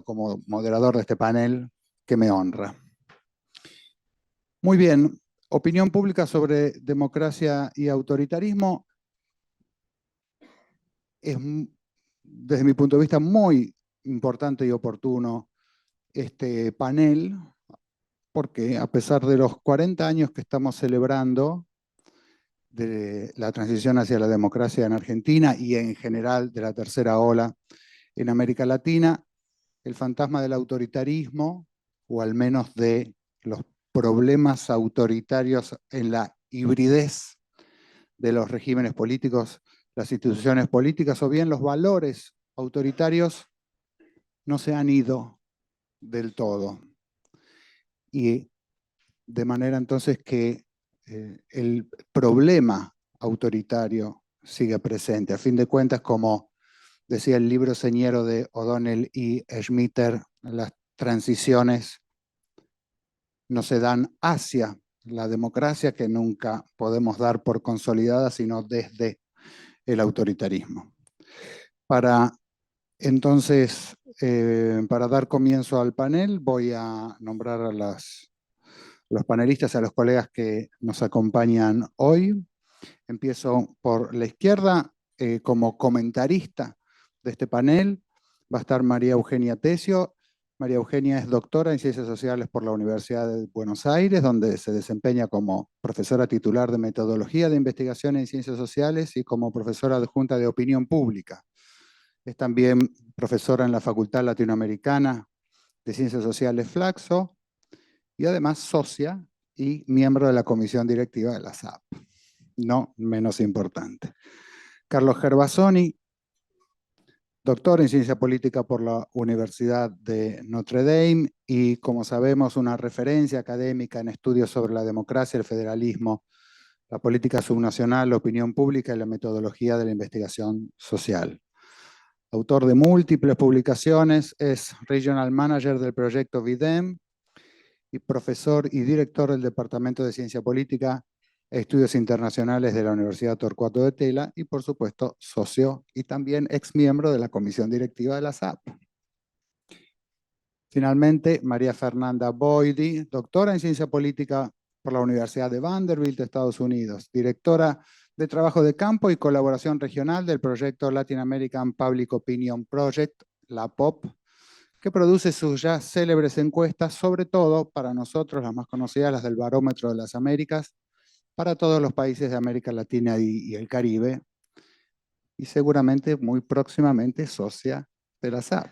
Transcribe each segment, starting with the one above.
como moderador de este panel que me honra. Muy bien, opinión pública sobre democracia y autoritarismo es, desde mi punto de vista, muy importante y oportuno este panel, porque a pesar de los 40 años que estamos celebrando de la transición hacia la democracia en Argentina y en general de la tercera ola en América Latina, el fantasma del autoritarismo, o al menos de los problemas autoritarios en la hibridez de los regímenes políticos, las instituciones políticas, o bien los valores autoritarios, no se han ido del todo. Y de manera entonces que el problema autoritario sigue presente. A fin de cuentas, como decía el libro señero de O'Donnell y Schmitter, las transiciones no se dan hacia la democracia, que nunca podemos dar por consolidada, sino desde el autoritarismo. Para entonces, para dar comienzo al panel, voy a nombrar a los panelistas, a los colegas que nos acompañan hoy. Empiezo por la izquierda, como comentarista de este panel va a estar María Eugenia Tesio. María Eugenia es doctora en Ciencias Sociales por la Universidad de Buenos Aires, donde se desempeña como profesora titular de Metodología de Investigación en Ciencias Sociales y como profesora adjunta de Opinión Pública. Es también profesora en la Facultad Latinoamericana de Ciencias Sociales Flaxo y además socia y miembro de la comisión directiva de la SAP. No menos importante. Carlos Gervasoni, doctor en Ciencia Política por la Universidad de Notre Dame y, como sabemos, una referencia académica en estudios sobre la democracia, el federalismo, la política subnacional, la opinión pública y la metodología de la investigación social. Autor de múltiples publicaciones, es Regional Manager del proyecto VIDEM y profesor y director del Departamento de Ciencia Política e Estudios Internacionales de la Universidad Torcuato de Tela y, por supuesto, socio y también ex miembro de la comisión directiva de la SAP. Finalmente, María Fernanda Boidi, doctora en Ciencia Política por la Universidad de Vanderbilt, Estados Unidos, directora de Trabajo de Campo y Colaboración Regional del proyecto Latin American Public Opinion Project, la POP, que produce sus ya célebres encuestas, sobre todo para nosotros, las más conocidas, las del Barómetro de las Américas, para todos los países de América Latina y el Caribe, y seguramente muy próximamente socia de la SAP.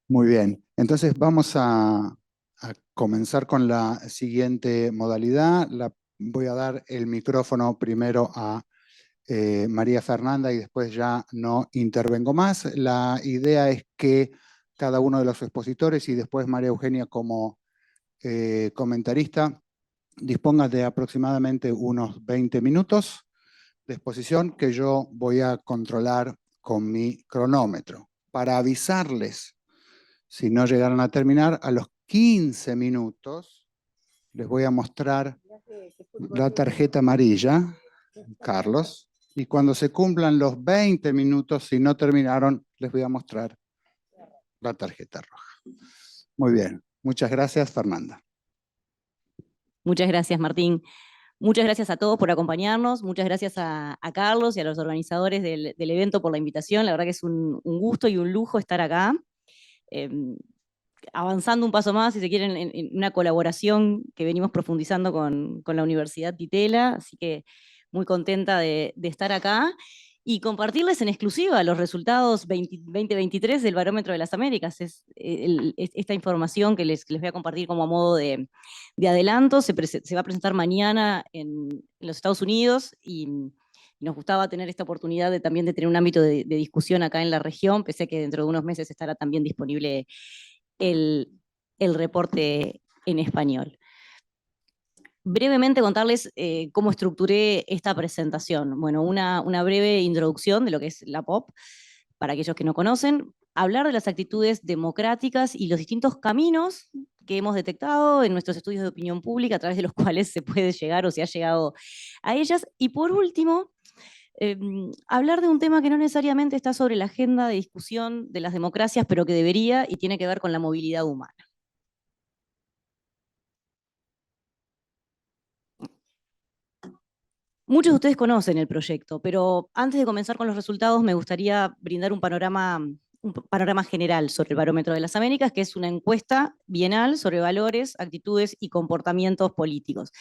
Muy bien, entonces vamos a comenzar con la siguiente modalidad. Voy a dar el micrófono primero a María Fernanda y después ya no intervengo más. La idea es que cada uno de los expositores y después María Eugenia como comentarista disponga de aproximadamente unos 20 minutos de exposición que yo voy a controlar con mi cronómetro. Para avisarles, si no llegaron a terminar, a los 15 minutos les voy a mostrar la tarjeta amarilla, Carlos, y cuando se cumplan los 20 minutos, si no terminaron, les voy a mostrar la tarjeta roja. Muy bien, muchas gracias, Fernanda. Muchas gracias, Martín. Muchas gracias a todos por acompañarnos, muchas gracias a Carlos y a los organizadores del evento por la invitación. La verdad que es un gusto y un lujo estar acá, avanzando un paso más, si se quieren, en una colaboración que venimos profundizando con la Universidad Di Tella, así que muy contenta de estar acá y compartirles en exclusiva los resultados 2023 del Barómetro de las Américas. Esta información que les voy a compartir como a modo de adelanto se va a presentar mañana en los Estados Unidos y nos gustaba tener esta oportunidad también de tener un ámbito de discusión acá en la región, pese a que dentro de unos meses estará también disponible el reporte en español. Brevemente contarles cómo estructuré esta presentación. Bueno, una breve introducción de lo que es la POP, para aquellos que no conocen, hablar de las actitudes democráticas y los distintos caminos que hemos detectado en nuestros estudios de opinión pública, a través de los cuales se puede llegar o se ha llegado a ellas. Y por último, hablar de un tema que no necesariamente está sobre la agenda de discusión de las democracias, pero que debería y tiene que ver con la movilidad humana. Muchos de ustedes conocen el proyecto, pero antes de comenzar con los resultados me gustaría brindar un panorama general sobre el Barómetro de las Américas, que es una encuesta bienal sobre valores, actitudes y comportamientos políticos.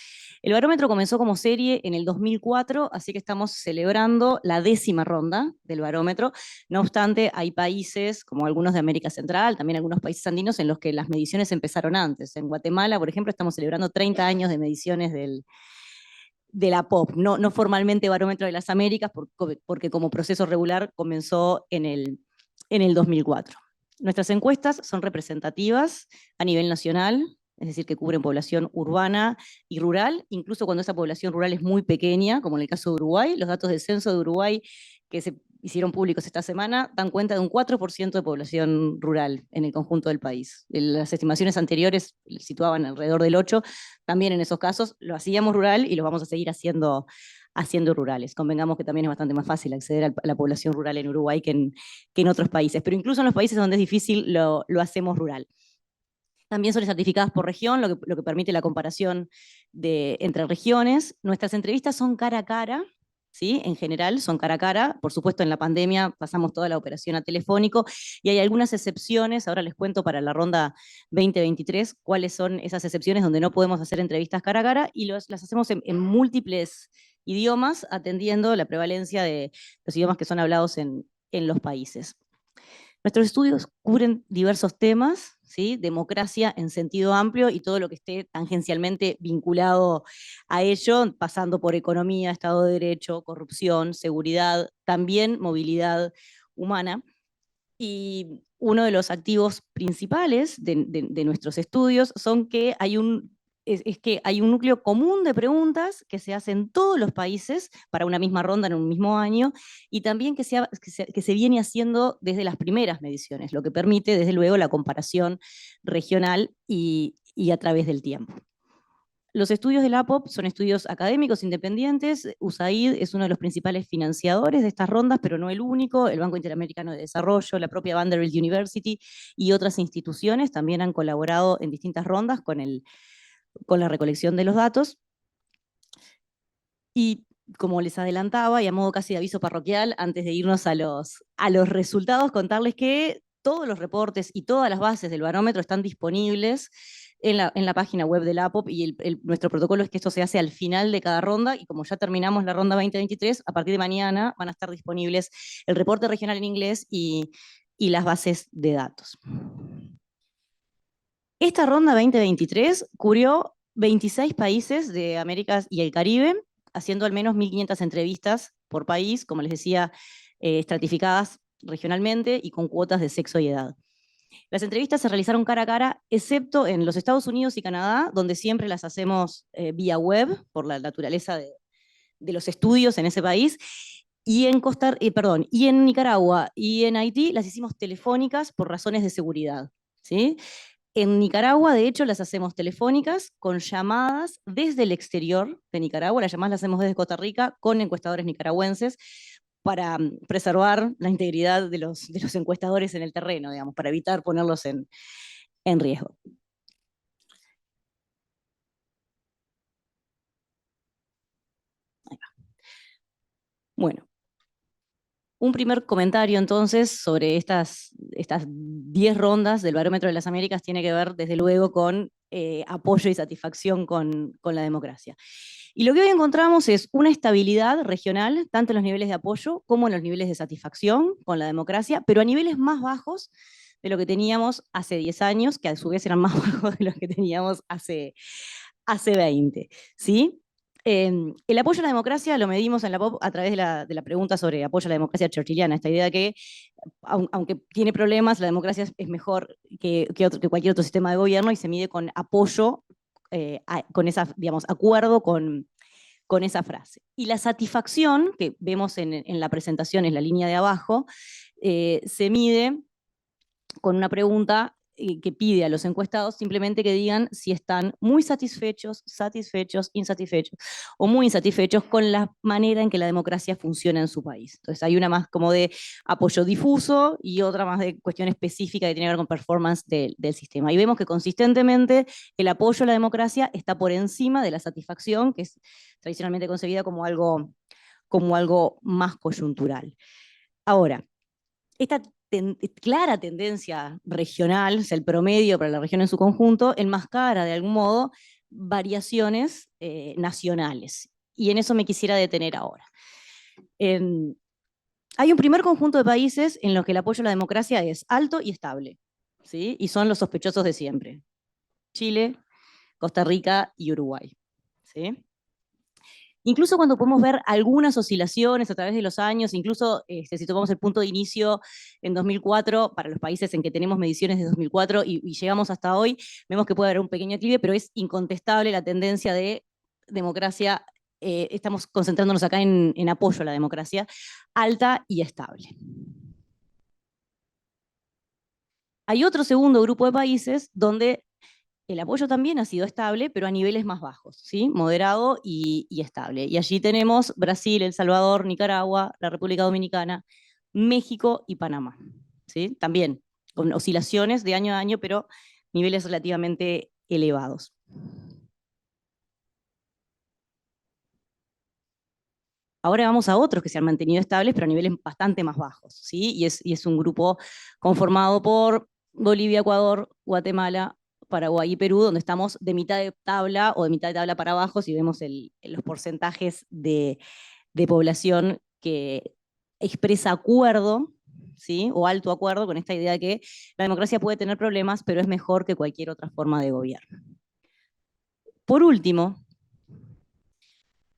El barómetro comenzó como serie en el 2004, así que estamos celebrando la 10ª ronda del barómetro. No obstante, hay países, como algunos de América Central, también algunos países andinos, en los que las mediciones empezaron antes. En Guatemala, por ejemplo, estamos celebrando 30 años de mediciones de la POP, no formalmente Barómetro de las Américas, porque como proceso regular comenzó en el 2004. Nuestras encuestas son representativas a nivel nacional, es decir, que cubren población urbana y rural, incluso cuando esa población rural es muy pequeña, como en el caso de Uruguay. Los datos del censo de Uruguay que se hicieron públicos esta semana dan cuenta de un 4% de población rural en el conjunto del país. Las estimaciones anteriores situaban alrededor del 8%. También en esos casos lo hacíamos rural y lo vamos a seguir haciendo rurales. Convengamos que también es bastante más fácil acceder a la población rural en Uruguay que en otros países, pero incluso en los países donde es difícil lo hacemos rural. También son certificadas por región, lo que permite la comparación entre regiones. Nuestras entrevistas son cara a cara, ¿sí? En general son cara a cara. Por supuesto, en la pandemia pasamos toda la operación a telefónico y hay algunas excepciones. Ahora les cuento para la ronda 2023 cuáles son esas excepciones donde no podemos hacer entrevistas cara a cara y las hacemos en múltiples idiomas, atendiendo la prevalencia de los idiomas que son hablados en los países. Nuestros estudios cubren diversos temas, ¿sí? Democracia en sentido amplio y todo lo que esté tangencialmente vinculado a ello, pasando por economía, Estado de Derecho, corrupción, seguridad, también movilidad humana. Y uno de los activos principales de nuestros estudios son que es que hay un núcleo común de preguntas que se hacen en todos los países para una misma ronda en un mismo año y también que se viene haciendo desde las primeras mediciones, lo que permite desde luego la comparación regional y a través del tiempo. Los estudios de la APOP son estudios académicos independientes. USAID es uno de los principales financiadores de estas rondas, pero no el único. El Banco Interamericano de Desarrollo, la propia Vanderbilt University y otras instituciones también han colaborado en distintas rondas con la recolección de los datos. Y como les adelantaba, y a modo casi de aviso parroquial, antes de irnos a los resultados, contarles que todos los reportes y todas las bases del barómetro están disponibles en la página web de la APOP y nuestro protocolo es que esto se hace al final de cada ronda y como ya terminamos la ronda 2023, a partir de mañana van a estar disponibles el reporte regional en inglés y las bases de datos. Esta ronda 2023 cubrió 26 países de Américas y el Caribe, haciendo al menos 1.500 entrevistas por país, como les decía, estratificadas regionalmente y con cuotas de sexo y edad. Las entrevistas se realizaron cara a cara, excepto en los Estados Unidos y Canadá, donde siempre las hacemos vía web, por la naturaleza de los estudios en ese país, y en Nicaragua y en Haití las hicimos telefónicas por razones de seguridad, ¿sí? En Nicaragua, de hecho, las hacemos telefónicas con llamadas desde el exterior de Nicaragua, las llamadas las hacemos desde Costa Rica con encuestadores nicaragüenses para preservar la integridad de los encuestadores en el terreno, digamos, para evitar ponerlos en riesgo. Bueno, un primer comentario entonces sobre estas 10 rondas del Barómetro de las Américas tiene que ver desde luego con apoyo y satisfacción con la democracia. Y lo que hoy encontramos es una estabilidad regional, tanto en los niveles de apoyo como en los niveles de satisfacción con la democracia, pero a niveles más bajos de lo que teníamos hace 10 años, que a su vez eran más bajos de los que teníamos hace 20, ¿sí? El apoyo a la democracia lo medimos en la POP a través de la pregunta sobre apoyo a la democracia churchilliana, esta idea que, aunque tiene problemas, la democracia es mejor que cualquier otro sistema de gobierno y se mide con apoyo, con esa, digamos, acuerdo con esa frase. Y la satisfacción, que vemos en la presentación, en la línea de abajo, se mide con una pregunta que pide a los encuestados simplemente que digan si están muy satisfechos, insatisfechos o muy insatisfechos con la manera en que la democracia funciona en su país. Entonces hay una más como de apoyo difuso y otra más de cuestión específica que tiene que ver con performance del sistema. Y vemos que consistentemente el apoyo a la democracia está por encima de la satisfacción, que es tradicionalmente concebida como algo más coyuntural. Ahora, esta clara tendencia regional, o sea, el promedio para la región en su conjunto, enmascara de algún modo variaciones nacionales. Y en eso me quisiera detener ahora. Hay un primer conjunto de países en los que el apoyo a la democracia es alto y estable, ¿sí? Y son los sospechosos de siempre. Chile, Costa Rica y Uruguay, ¿sí? Incluso cuando podemos ver algunas oscilaciones a través de los años, incluso si tomamos el punto de inicio en 2004, para los países en que tenemos mediciones de 2004 y llegamos hasta hoy, vemos que puede haber un pequeño declive, pero es incontestable la tendencia de democracia, estamos concentrándonos acá en apoyo a la democracia, alta y estable. Hay otro segundo grupo de países donde el apoyo también ha sido estable, pero a niveles más bajos, ¿sí? Moderado y estable. Y allí tenemos Brasil, El Salvador, Nicaragua, la República Dominicana, México y Panamá, ¿sí? También con oscilaciones de año a año, pero niveles relativamente elevados. Ahora vamos a otros que se han mantenido estables, pero a niveles bastante más bajos, ¿sí? Y es un grupo conformado por Bolivia, Ecuador, Guatemala, Paraguay y Perú, donde estamos de mitad de tabla o de mitad de tabla para abajo, si vemos los porcentajes de población que expresa acuerdo, ¿sí? O alto acuerdo con esta idea de que la democracia puede tener problemas, pero es mejor que cualquier otra forma de gobierno. Por último,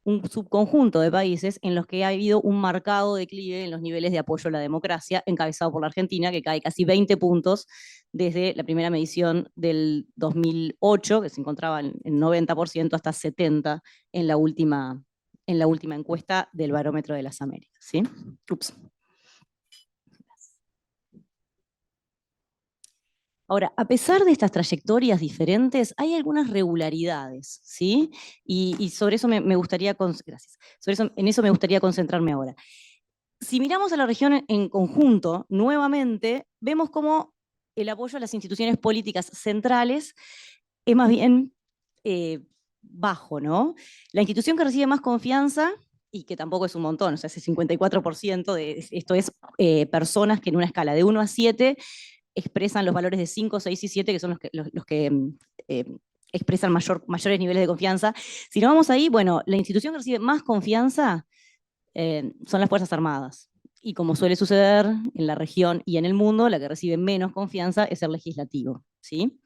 un subconjunto de países en los que ha habido un marcado declive en los niveles de apoyo a la democracia, encabezado por la Argentina, que cae casi 20 puntos desde la primera medición del 2008, que se encontraba en 90%, hasta 70% en la última encuesta del Barómetro de las Américas. ¿Sí? Ups. Ahora, a pesar de estas trayectorias diferentes, hay algunas regularidades, ¿sí? Y sobre eso me gustaría, gracias, en eso me gustaría concentrarme ahora. Si miramos a la región en conjunto, nuevamente, vemos cómo el apoyo a las instituciones políticas centrales es más bien bajo, ¿no? La institución que recibe más confianza, y que tampoco es un montón, o sea, ese 54%, esto es personas que en una escala de 1 a 7 expresan los valores de 5, 6 y 7, que son los que eh, expresan mayores niveles de confianza. Si nos vamos ahí, bueno, la institución que recibe más confianza son las Fuerzas Armadas. Y como suele suceder en la región y en el mundo, la que recibe menos confianza es el legislativo, ¿sí?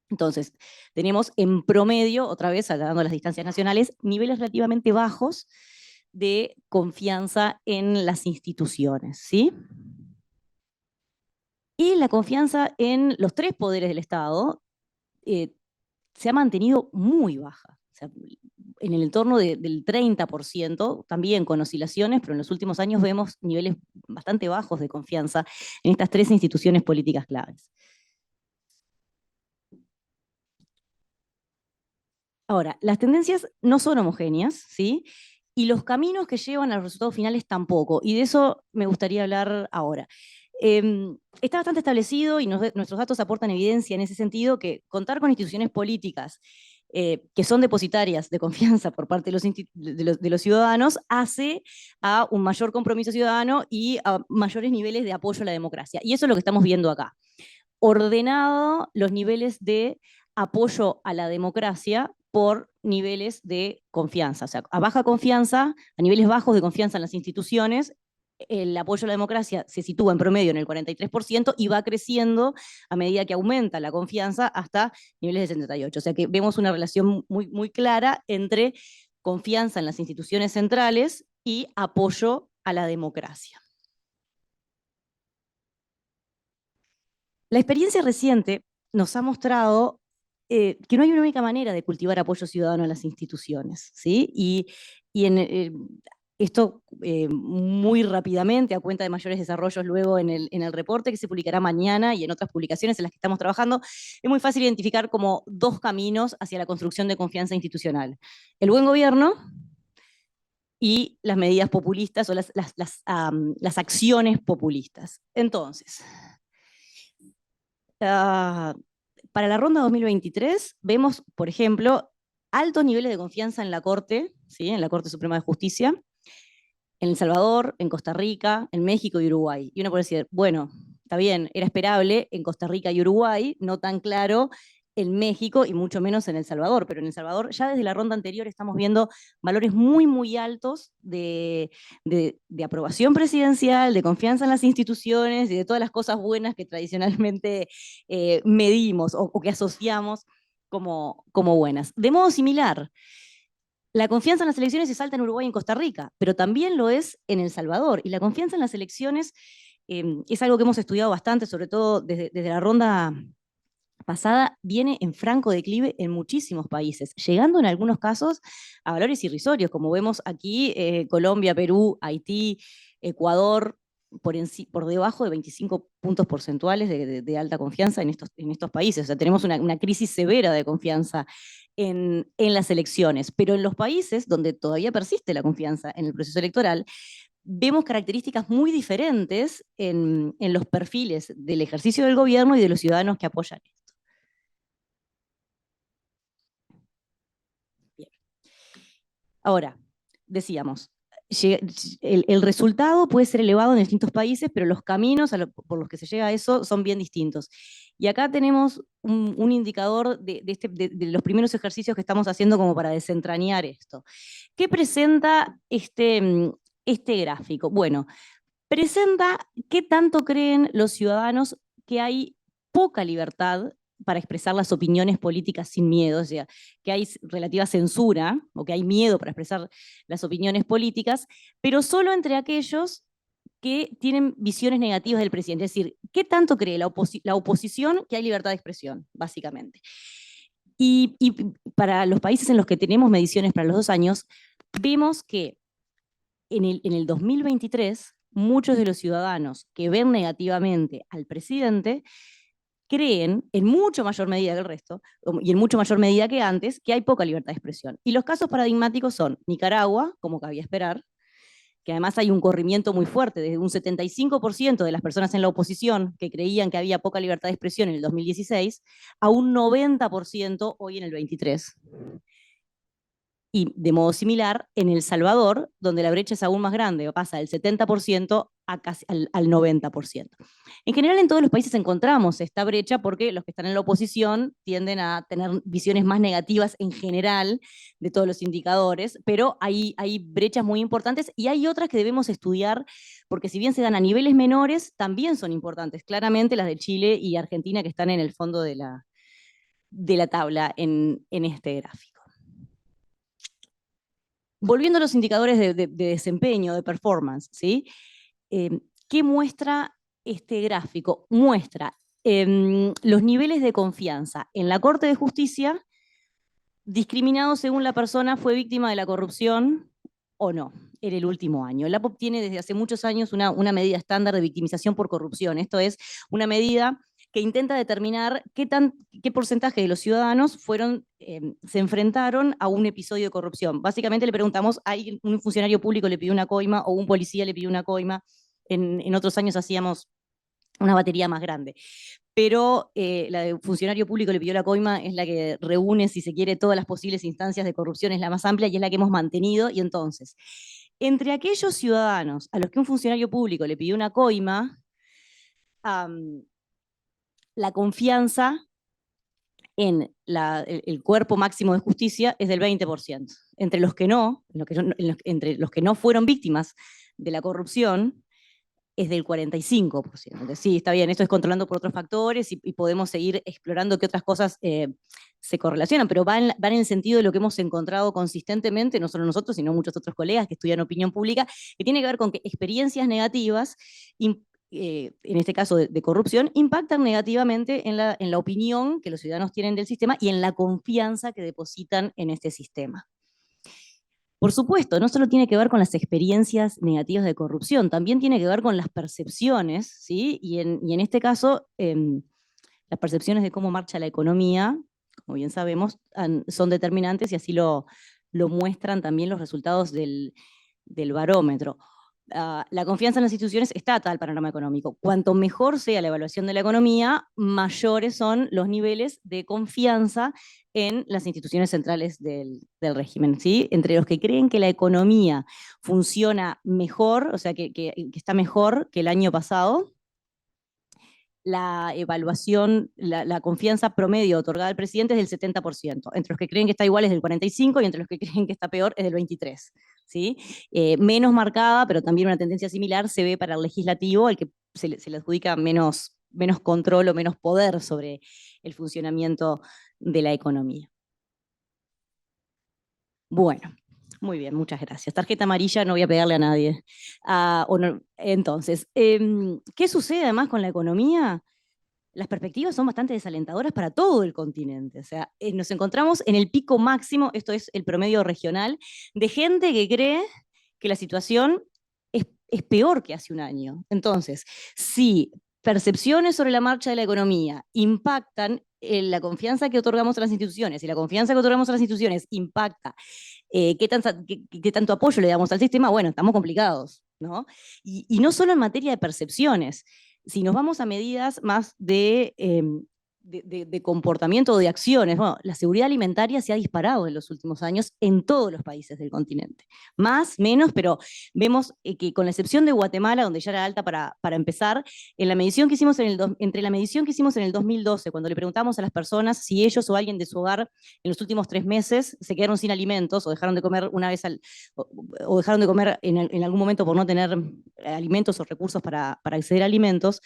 Entonces, tenemos en promedio, otra vez, dando las distancias nacionales, niveles relativamente bajos de confianza en las instituciones, ¿sí? Y la confianza en los tres poderes del Estado se ha mantenido muy baja. O sea, en el entorno del 30%, también con oscilaciones, pero en los últimos años vemos niveles bastante bajos de confianza en estas tres instituciones políticas claves. Ahora, las tendencias no son homogéneas, ¿sí? Y los caminos que llevan a los resultados finales tampoco, y de eso me gustaría hablar ahora. Está bastante establecido y nuestros datos aportan evidencia en ese sentido que contar con instituciones políticas que son depositarias de confianza por parte de los ciudadanos hace a un mayor compromiso ciudadano y a mayores niveles de apoyo a la democracia. Y eso es lo que estamos viendo acá. Ordenado los niveles de apoyo a la democracia por niveles de confianza. O sea, a baja confianza, a niveles bajos de confianza en las instituciones, el apoyo a la democracia se sitúa en promedio en el 43% y va creciendo a medida que aumenta la confianza hasta niveles de 78%. O sea que vemos una relación muy, muy clara entre confianza en las instituciones centrales y apoyo a la democracia. La experiencia reciente nos ha mostrado que no hay una única manera de cultivar apoyo ciudadano a las instituciones, ¿sí? Y Esto muy rápidamente, a cuenta de mayores desarrollos luego en el reporte que se publicará mañana y en otras publicaciones en las que estamos trabajando, es muy fácil identificar como dos caminos hacia la construcción de confianza institucional. El buen gobierno y las medidas populistas o las acciones populistas. Entonces, para la ronda 2023 vemos, por ejemplo, altos niveles de confianza en la Corte, ¿sí? En la Corte Suprema de Justicia, en El Salvador, en Costa Rica, en México y Uruguay. Y uno puede decir, bueno, está bien, era esperable en Costa Rica y Uruguay, no tan claro en México y mucho menos en El Salvador, pero en El Salvador ya desde la ronda anterior estamos viendo valores muy, muy altos de aprobación presidencial, de confianza en las instituciones y de todas las cosas buenas que tradicionalmente medimos o que asociamos como buenas. De modo similar, la confianza en las elecciones es alta en Uruguay y en Costa Rica, pero también lo es en El Salvador. Y la confianza en las elecciones es algo que hemos estudiado bastante, sobre todo desde la ronda pasada, viene en franco declive en muchísimos países, llegando en algunos casos a valores irrisorios, como vemos aquí, Colombia, Perú, Haití, Ecuador, por debajo de 25 puntos porcentuales de alta confianza en estos países. O sea, tenemos una crisis severa de confianza en las elecciones, pero en los países donde todavía persiste la confianza en el proceso electoral, vemos características muy diferentes en los perfiles del ejercicio del gobierno y de los ciudadanos que apoyan esto. Bien. Ahora, decíamos, el resultado puede ser elevado en distintos países, pero los caminos por los que se llega a eso son bien distintos. Y acá tenemos un indicador de los primeros ejercicios que estamos haciendo como para desentrañar esto. ¿Qué presenta este gráfico? Bueno, presenta qué tanto creen los ciudadanos que hay poca libertad para expresar las opiniones políticas sin miedo, o sea, que hay relativa censura o que hay miedo para expresar las opiniones políticas, pero solo entre aquellos que tienen visiones negativas del presidente. Es decir, ¿qué tanto cree la oposición que hay libertad de expresión, básicamente? Y para los países en los que tenemos mediciones para los 2 años, vemos que en el 2023, muchos de los ciudadanos que ven negativamente al presidente creen, en mucho mayor medida que el resto, y en mucho mayor medida que antes, que hay poca libertad de expresión. Y los casos paradigmáticos son Nicaragua, como cabía esperar, que además hay un corrimiento muy fuerte, desde un 75% de las personas en la oposición que creían que había poca libertad de expresión en el 2016, a un 90% hoy en el 23. Y de modo similar, en El Salvador, donde la brecha es aún más grande, pasa del 70% a casi al 90%. En general, en todos los países encontramos esta brecha porque los que están en la oposición tienden a tener visiones más negativas en general de todos los indicadores, pero hay brechas muy importantes y hay otras que debemos estudiar porque si bien se dan a niveles menores, también son importantes. Claramente las de Chile y Argentina que están en el fondo de la tabla en este gráfico. Volviendo a los indicadores de desempeño, de performance, ¿sí? ¿Qué muestra este gráfico? Muestra los niveles de confianza en la Corte de Justicia discriminados según la persona fue víctima de la corrupción o no en el último año. La APOP tiene desde hace muchos años una medida estándar de victimización por corrupción. Esto es una medida que intenta determinar qué porcentaje de los ciudadanos se enfrentaron a un episodio de corrupción. Básicamente le preguntamos, ¿hay un funcionario público le pidió una coima o un policía le pidió una coima? En otros años hacíamos una batería más grande. Pero la de funcionario público le pidió la coima es la que reúne, si se quiere, todas las posibles instancias de corrupción, es la más amplia y es la que hemos mantenido. Y entonces, entre aquellos ciudadanos a los que un funcionario público le pidió una coima, la confianza en el cuerpo máximo de justicia es del 20%. Entre los que no fueron víctimas de la corrupción, es del 45%. Entonces, sí, está bien, esto es controlando por otros factores y podemos seguir explorando qué otras cosas se correlacionan, pero van en el sentido de lo que hemos encontrado consistentemente, no solo nosotros, sino muchos otros colegas que estudian opinión pública, que tiene que ver con que experiencias negativas, en este caso de corrupción, impactan negativamente en la opinión que los ciudadanos tienen del sistema y en la confianza que depositan en este sistema. Por supuesto, no solo tiene que ver con las experiencias negativas de corrupción, también tiene que ver con las percepciones, ¿sí? Y en este caso, las percepciones de cómo marcha la economía, como bien sabemos, son determinantes y así lo muestran también los resultados del barómetro. La confianza en las instituciones está atada al panorama económico. Cuanto mejor sea la evaluación de la economía, mayores son los niveles de confianza en las instituciones centrales del régimen, ¿sí? Entre los que creen que la economía funciona mejor, o sea, que está mejor que el año pasado, la evaluación, la confianza promedio otorgada al presidente es del 70%. Entre los que creen que está igual es del 45% y entre los que creen que está peor es del 23%. ¿Sí? Menos marcada, pero también una tendencia similar se ve para el legislativo, al que se le adjudica menos control o menos poder sobre el funcionamiento de la economía. Bueno, muy bien, muchas gracias. Tarjeta amarilla, no voy a pegarle a nadie. Entonces, ¿qué sucede además con la economía? Las perspectivas son bastante desalentadoras para todo el continente. O sea, nos encontramos en el pico máximo, esto es el promedio regional, de gente que cree que la situación es peor que hace un año. Entonces, si percepciones sobre la marcha de la economía impactan en la confianza que otorgamos a las instituciones, y la confianza que otorgamos a las instituciones impacta qué tanto apoyo le damos al sistema, bueno, estamos complicados, ¿no? Y no solo en materia de percepciones, si nos vamos a medidas más de comportamiento o de acciones, bueno, la seguridad alimentaria se ha disparado en los últimos años en todos los países del continente. Más, menos, pero vemos que con la excepción de Guatemala, donde ya era alta para empezar, en la medición que hicimos entre la medición que hicimos en el 2012, cuando le preguntamos a las personas si ellos o alguien de su hogar en los últimos 3 meses se quedaron sin alimentos o dejaron de comer una vez o dejaron de comer en algún momento por no tener alimentos o recursos para acceder a alimentos,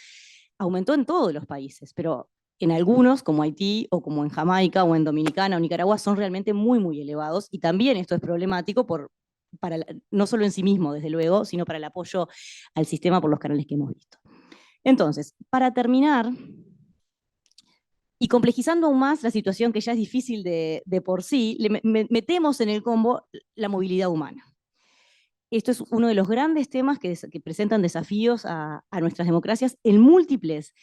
aumentó en todos los países, pero en algunos, como Haití o como en Jamaica o en Dominicana o Nicaragua, son realmente muy, muy elevados y también esto es problemático no solo en sí mismo, desde luego, sino para el apoyo al sistema por los canales que hemos visto. Entonces, para terminar, y complejizando aún más la situación que ya es difícil de por sí, metemos en el combo la movilidad humana. Esto es uno de los grandes temas que presentan desafíos a nuestras democracias en múltiples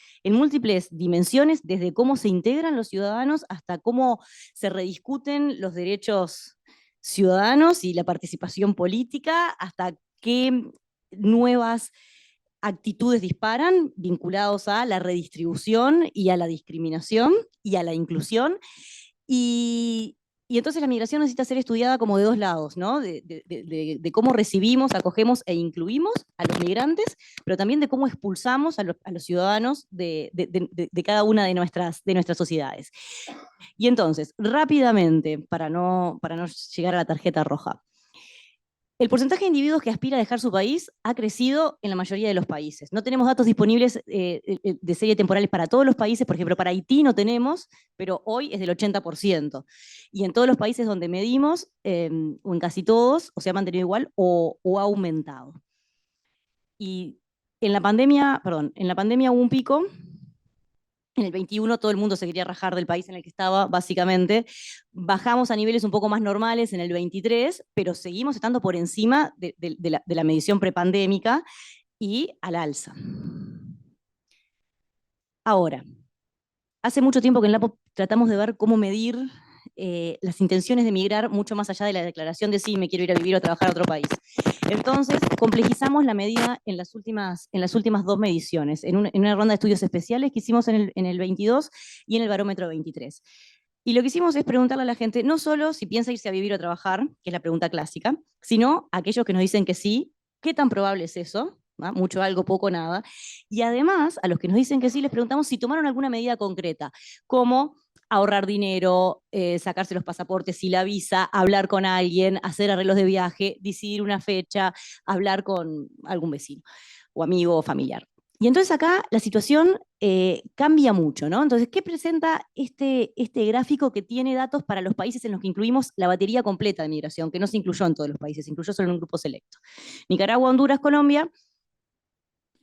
dimensiones, desde cómo se integran los ciudadanos hasta cómo se rediscuten los derechos ciudadanos y la participación política, hasta qué nuevas actitudes disparan vinculados a la redistribución y a la discriminación y a la inclusión. Y entonces la migración necesita ser estudiada como de dos lados, ¿no? De cómo recibimos, acogemos e incluimos a los migrantes, pero también de cómo expulsamos a los ciudadanos de cada una de nuestras sociedades. Y entonces, rápidamente, para no llegar a la tarjeta roja, el porcentaje de individuos que aspira a dejar su país ha crecido en la mayoría de los países. No tenemos datos disponibles de serie temporales para todos los países, por ejemplo, para Haití no tenemos, pero hoy es del 80%. Y en todos los países donde medimos, o en casi todos, o se ha mantenido igual o ha aumentado. Y en la pandemia hubo un pico. En el 21 todo el mundo se quería rajar del país en el que estaba, básicamente. Bajamos a niveles un poco más normales en el 23, pero seguimos estando por encima de la medición prepandémica y al alza. Ahora, hace mucho tiempo que en LAPO tratamos de ver cómo medir las intenciones de migrar mucho más allá de la declaración de sí, me quiero ir a vivir o trabajar a otro país. Entonces, complejizamos la medida en las últimas 2 mediciones, en una ronda de estudios especiales que hicimos en el 22 y en el barómetro 23. Y lo que hicimos es preguntarle a la gente, no solo si piensa irse a vivir o trabajar, que es la pregunta clásica, sino a aquellos que nos dicen que sí, ¿qué tan probable es eso? ¿Va? Mucho, algo, poco, nada. Y además, a los que nos dicen que sí, les preguntamos si tomaron alguna medida concreta, como ahorrar dinero, sacarse los pasaportes y la visa, hablar con alguien, hacer arreglos de viaje, decidir una fecha, hablar con algún vecino o amigo o familiar. Y entonces acá la situación cambia mucho, ¿no? Entonces, ¿qué presenta este gráfico que tiene datos para los países en los que incluimos la batería completa de migración, que no se incluyó en todos los países, se incluyó solo en un grupo selecto? Nicaragua, Honduras, Colombia,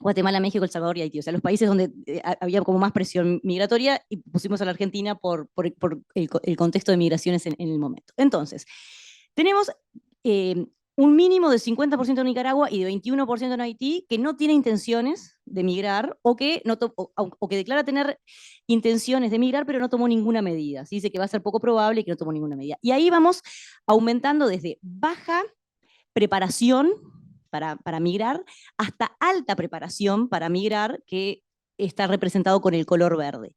Guatemala, México, El Salvador y Haití, o sea, los países donde había como más presión migratoria, y pusimos a la Argentina por el contexto de migraciones en el momento. Entonces, tenemos un mínimo de 50% en Nicaragua y de 21% en Haití que no tiene intenciones de migrar o que, no o que declara tener intenciones de migrar, pero no tomó ninguna medida. ¿Sí? Dice que va a ser poco probable y que no tomó ninguna medida. Y ahí vamos aumentando desde baja preparación para migrar hasta alta preparación para migrar, que está representado con el color verde.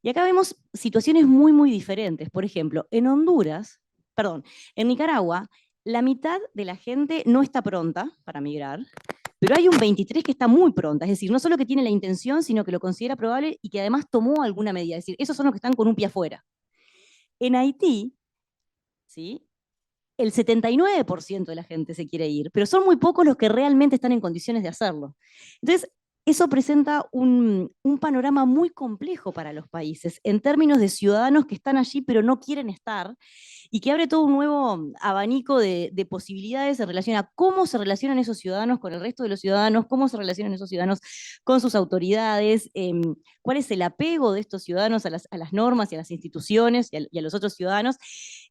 Y acá vemos situaciones muy, muy diferentes. Por ejemplo, en Honduras, perdón, en Nicaragua, la mitad de la gente no está pronta para migrar, pero hay un 23 que está muy pronta, es decir, no solo que tiene la intención, sino que lo considera probable y que además tomó alguna medida. Es decir, esos son los que están con un pie afuera. En Haití, ¿sí? El 79% de la gente se quiere ir, pero son muy pocos los que realmente están en condiciones de hacerlo. Entonces, eso presenta un panorama muy complejo para los países en términos de ciudadanos que están allí pero no quieren estar, y que abre todo un nuevo abanico de posibilidades en relación a cómo se relacionan esos ciudadanos con el resto de los ciudadanos, cómo se relacionan esos ciudadanos con sus autoridades, cuál es el apego de estos ciudadanos a las normas y a las instituciones y a los otros ciudadanos,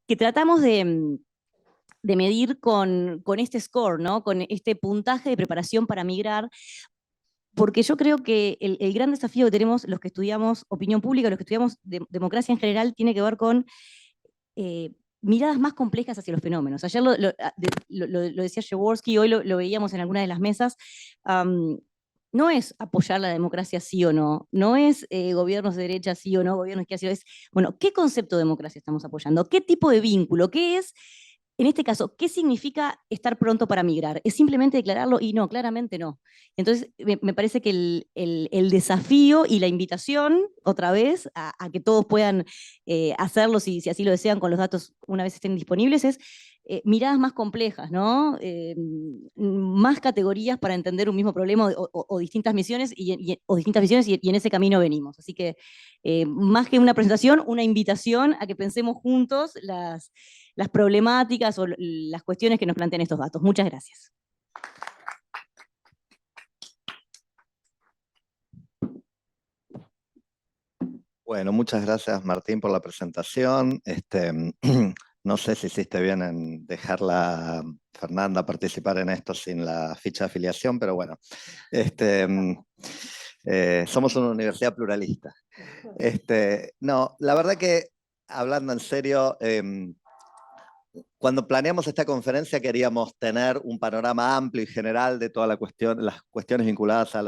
que tratamos de medir con este score, ¿no? Con este puntaje de preparación para migrar, porque yo creo que el gran desafío que tenemos los que estudiamos opinión pública, los que estudiamos democracia en general, tiene que ver con miradas más complejas hacia los fenómenos. Ayer lo decía Jaworski, hoy lo veíamos en alguna de las mesas. No es apoyar la democracia sí o no, no es gobiernos de derecha sí o no, gobiernos de izquierda sí o no, es, bueno, ¿qué concepto de democracia estamos apoyando? ¿Qué tipo de vínculo? ¿Qué es, en este caso, qué significa estar pronto para migrar? ¿Es simplemente declararlo? Y no, claramente no. Entonces, me parece que el desafío y la invitación, otra vez, a que todos puedan hacerlo si así lo desean con los datos una vez estén disponibles, es miradas más complejas, ¿no? Más categorías para entender un mismo problema o distintas misiones o distintas visiones y en ese camino venimos. Así que más que una presentación, una invitación a que pensemos juntos las problemáticas o las cuestiones que nos plantean estos datos. Muchas gracias. Bueno, muchas gracias Martín por la presentación. No sé si hiciste bien en dejarla Fernanda participar en esto sin la ficha de afiliación, pero bueno, somos una universidad pluralista. No, la verdad que hablando en serio, cuando planeamos esta conferencia queríamos tener un panorama amplio y general de toda las cuestiones vinculadas a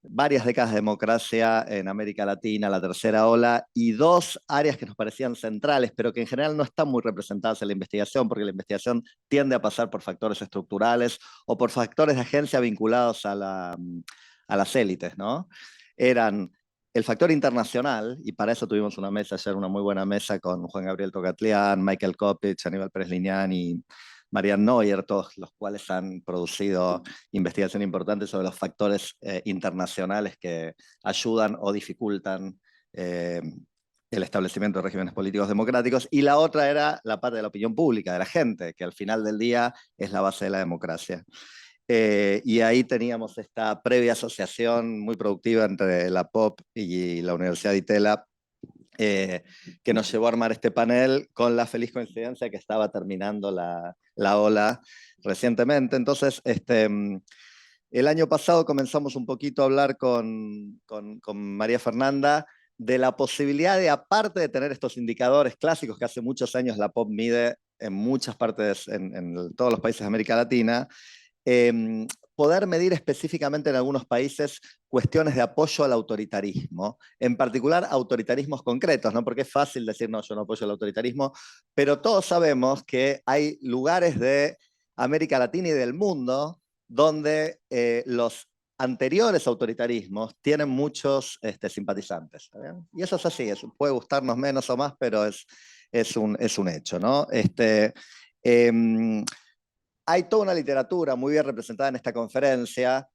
varias décadas de democracia en América Latina, la tercera ola, y dos áreas que nos parecían centrales, pero que en general no están muy representadas en la investigación, porque la investigación tiende a pasar por factores estructurales o por factores de agencia vinculados a las élites, ¿no? Eran el factor internacional, y para eso tuvimos una mesa ayer, una muy buena mesa con Juan Gabriel Tocatlián, Michael Kopich, Aníbal Pérez Liñán y Marian Neuer, todos los cuales han producido investigación importante sobre los factores internacionales que ayudan o dificultan el establecimiento de regímenes políticos democráticos. Y la otra era la parte de la opinión pública, de la gente, que al final del día es la base de la democracia. Y ahí teníamos esta previa asociación muy productiva entre la POP y la Universidad de Itela, que nos llevó a armar este panel con la feliz coincidencia que estaba terminando la ola recientemente. Entonces, el año pasado comenzamos un poquito a hablar con María Fernanda de la posibilidad de, aparte de tener estos indicadores clásicos que hace muchos años la POP mide en muchas partes, en todos los países de América Latina, poder medir específicamente en algunos países cuestiones de apoyo al autoritarismo, en particular autoritarismos concretos, ¿no? Porque es fácil decir, no, yo no apoyo el autoritarismo, pero todos sabemos que hay lugares de América Latina y del mundo donde los anteriores autoritarismos tienen muchos simpatizantes. ¿Bien? Y eso es así, puede gustarnos menos o más, pero es un hecho, ¿no? Hay toda una literatura muy bien representada en esta conferencia,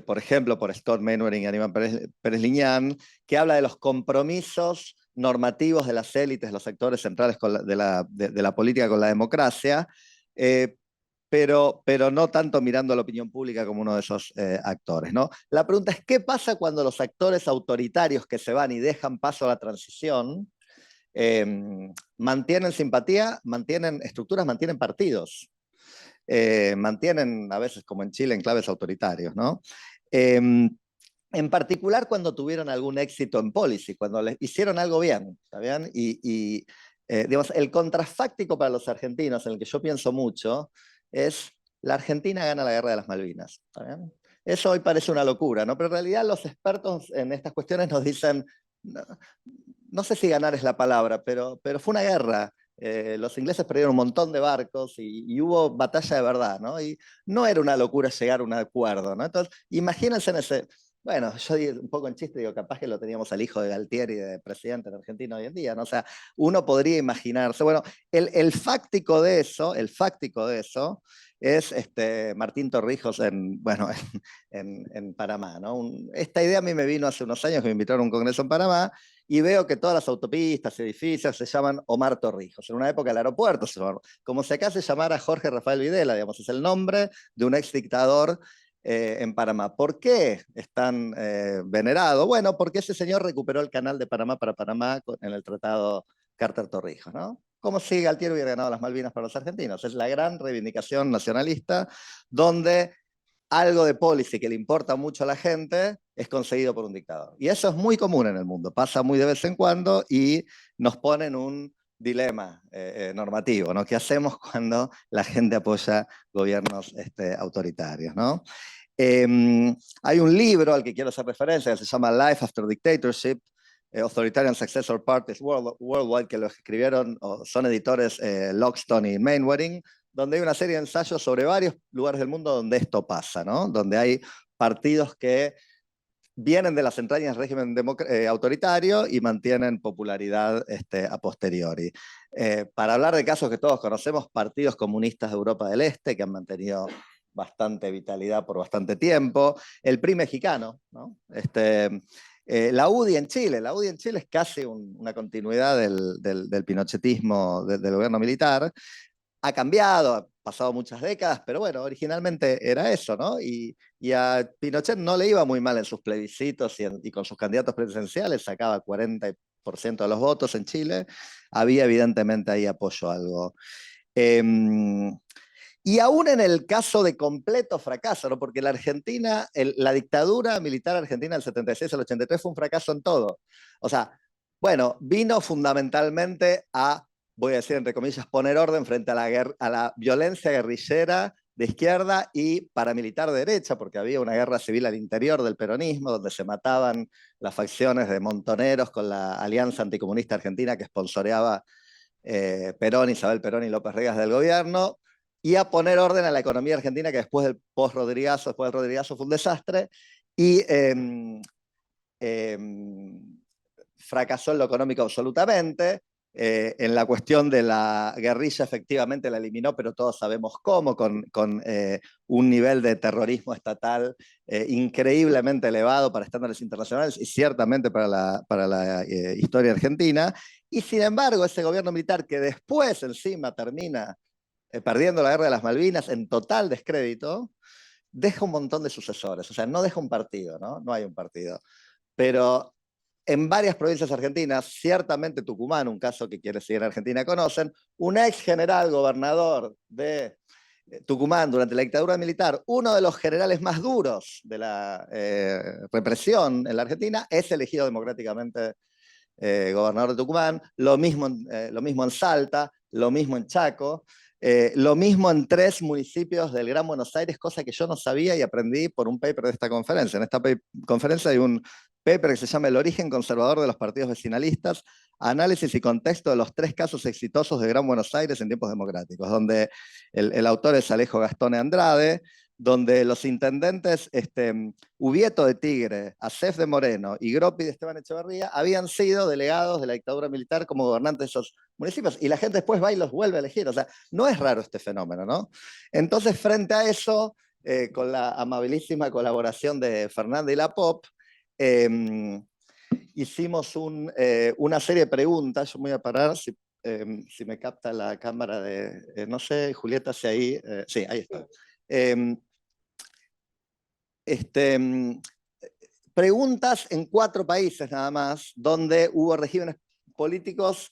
por ejemplo, por Scott Mainwaring y Aníbal Pérez Liñán, que habla de los compromisos normativos de las élites, los sectores centrales de la política con la democracia, pero no tanto mirando a la opinión pública como uno de esos actores, ¿no? La pregunta es, ¿qué pasa cuando los actores autoritarios que se van y dejan paso a la transición mantienen simpatía, mantienen estructuras, mantienen partidos? mantienen a veces, como en Chile, enclaves autoritarios, ¿no? En particular cuando tuvieron algún éxito en policy, cuando les hicieron algo bien, ¿está bien? Digamos, el contrafáctico para los argentinos, en el que yo pienso mucho, es la Argentina gana la guerra de las Malvinas, ¿está bien? Eso hoy parece una locura, ¿no? Pero en realidad los expertos en estas cuestiones nos dicen, no sé si ganar es la palabra, pero fue una guerra. Los ingleses perdieron un montón de barcos y hubo batalla de verdad, ¿no? Y no era una locura llegar a un acuerdo, ¿no? Entonces, imagínense en ese... Bueno, yo digo, un poco en chiste digo, capaz que lo teníamos al hijo de Galtieri, de presidente de Argentina hoy en día, ¿no? O sea, uno podría imaginarse, bueno, el fáctico de eso es Martín Torrijos bueno, en Panamá, ¿no? Esta idea a mí me vino hace unos años que me invitaron a un congreso en Panamá y veo que todas las autopistas, edificios se llaman Omar Torrijos. En una época el aeropuerto se llamaba, como si acá se llamara Jorge Rafael Videla, digamos, es el nombre de un ex dictador en Panamá. ¿Por qué es tan venerado? Bueno, porque ese señor recuperó el canal de Panamá para Panamá en el tratado Carter-Torrijos, ¿no? Como si Galtieri hubiera ganado las Malvinas para los argentinos. Es la gran reivindicación nacionalista donde algo de policy que le importa mucho a la gente es conseguido por un dictador. Y eso es muy común en el mundo, pasa muy de vez en cuando y nos pone en un dilema normativo, ¿no? ¿Qué hacemos cuando la gente apoya gobiernos autoritarios, ¿no? Hay un libro al que quiero hacer referencia que se llama Life After Dictatorship, Authoritarian Successor Parties Worldwide, que lo escribieron, son editores Lockstone y Mainwaring, donde hay una serie de ensayos sobre varios lugares del mundo donde esto pasa, ¿no? Donde hay partidos que vienen de las entrañas del régimen autoritario y mantienen popularidad a posteriori. Para hablar de casos que todos conocemos, partidos comunistas de Europa del Este que han mantenido bastante vitalidad por bastante tiempo, el PRI mexicano, ¿no? La UDI en Chile. La UDI en Chile es casi una continuidad del pinochetismo del gobierno militar. Ha cambiado, ha pasado muchas décadas, pero bueno, originalmente era eso, ¿no? Y a Pinochet no le iba muy mal en sus plebiscitos y con sus candidatos presidenciales, sacaba 40% de los votos en Chile, había evidentemente ahí apoyo a algo. Y aún en el caso de completo fracaso, ¿no? Porque la Argentina, la dictadura militar argentina del 76 al 83 fue un fracaso en todo. O sea, bueno, vino fundamentalmente a, voy a decir entre comillas, poner orden frente a la violencia guerrillera de izquierda y paramilitar de derecha, porque había una guerra civil al interior del peronismo, donde se mataban las facciones de montoneros con la Alianza Anticomunista Argentina que sponsoreaba Perón, Isabel Perón y López Rega del gobierno, y a poner orden a la economía argentina que después del post-Rodrigazo, después del Rodrigazo fue un desastre, y fracasó en lo económico absolutamente. En la cuestión de la guerrilla efectivamente la eliminó, pero todos sabemos cómo, con un nivel de terrorismo estatal increíblemente elevado para estándares internacionales y ciertamente para la historia argentina. Y sin embargo, ese gobierno militar que después encima termina perdiendo la guerra de las Malvinas en total descrédito, deja un montón de sucesores. O sea, no deja un partido, ¿no? No hay un partido. Pero en varias provincias argentinas, ciertamente Tucumán, un caso que quienes siguen Argentina conocen, un ex general gobernador de Tucumán durante la dictadura militar, uno de los generales más duros de la represión en la Argentina, es elegido democráticamente gobernador de Tucumán, lo mismo en Salta, lo mismo en Chaco, lo mismo en 3 municipios del Gran Buenos Aires, cosa que yo no sabía y aprendí por un paper de esta conferencia. En esta conferencia hay un paper que se llama El origen conservador de los partidos vecinalistas, análisis y contexto de los 3 casos exitosos de Gran Buenos Aires en tiempos democráticos, donde el autor es Alejo Gastone Andrade, donde los intendentes Ubieto de Tigre, Acef de Moreno y Gropi de Esteban Echeverría habían sido delegados de la dictadura militar como gobernantes de esos municipios, y la gente después va y los vuelve a elegir. O sea, no es raro este fenómeno, ¿no? Entonces, frente a eso, con la amabilísima colaboración de Fernanda y la Pop, hicimos una serie de preguntas. Yo me voy a parar, si me capta la cámara de, no sé, Julieta, si ahí, sí, ahí está. Preguntas en 4 países nada más, donde hubo regímenes políticos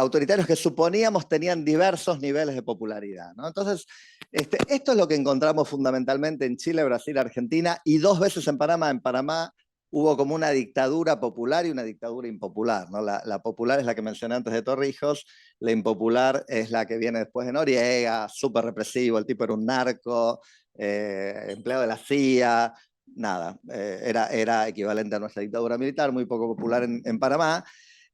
autoritarios que suponíamos tenían diversos niveles de popularidad, ¿no? Entonces, esto es lo que encontramos fundamentalmente en Chile, Brasil, Argentina y 2 veces en Panamá. En Panamá hubo como una dictadura popular y una dictadura impopular, ¿no? La popular es la que mencioné antes de Torrijos, la impopular es la que viene después de Noriega, súper represivo, el tipo era un narco, empleado de la CIA, nada, era equivalente a nuestra dictadura militar, muy poco popular en Panamá.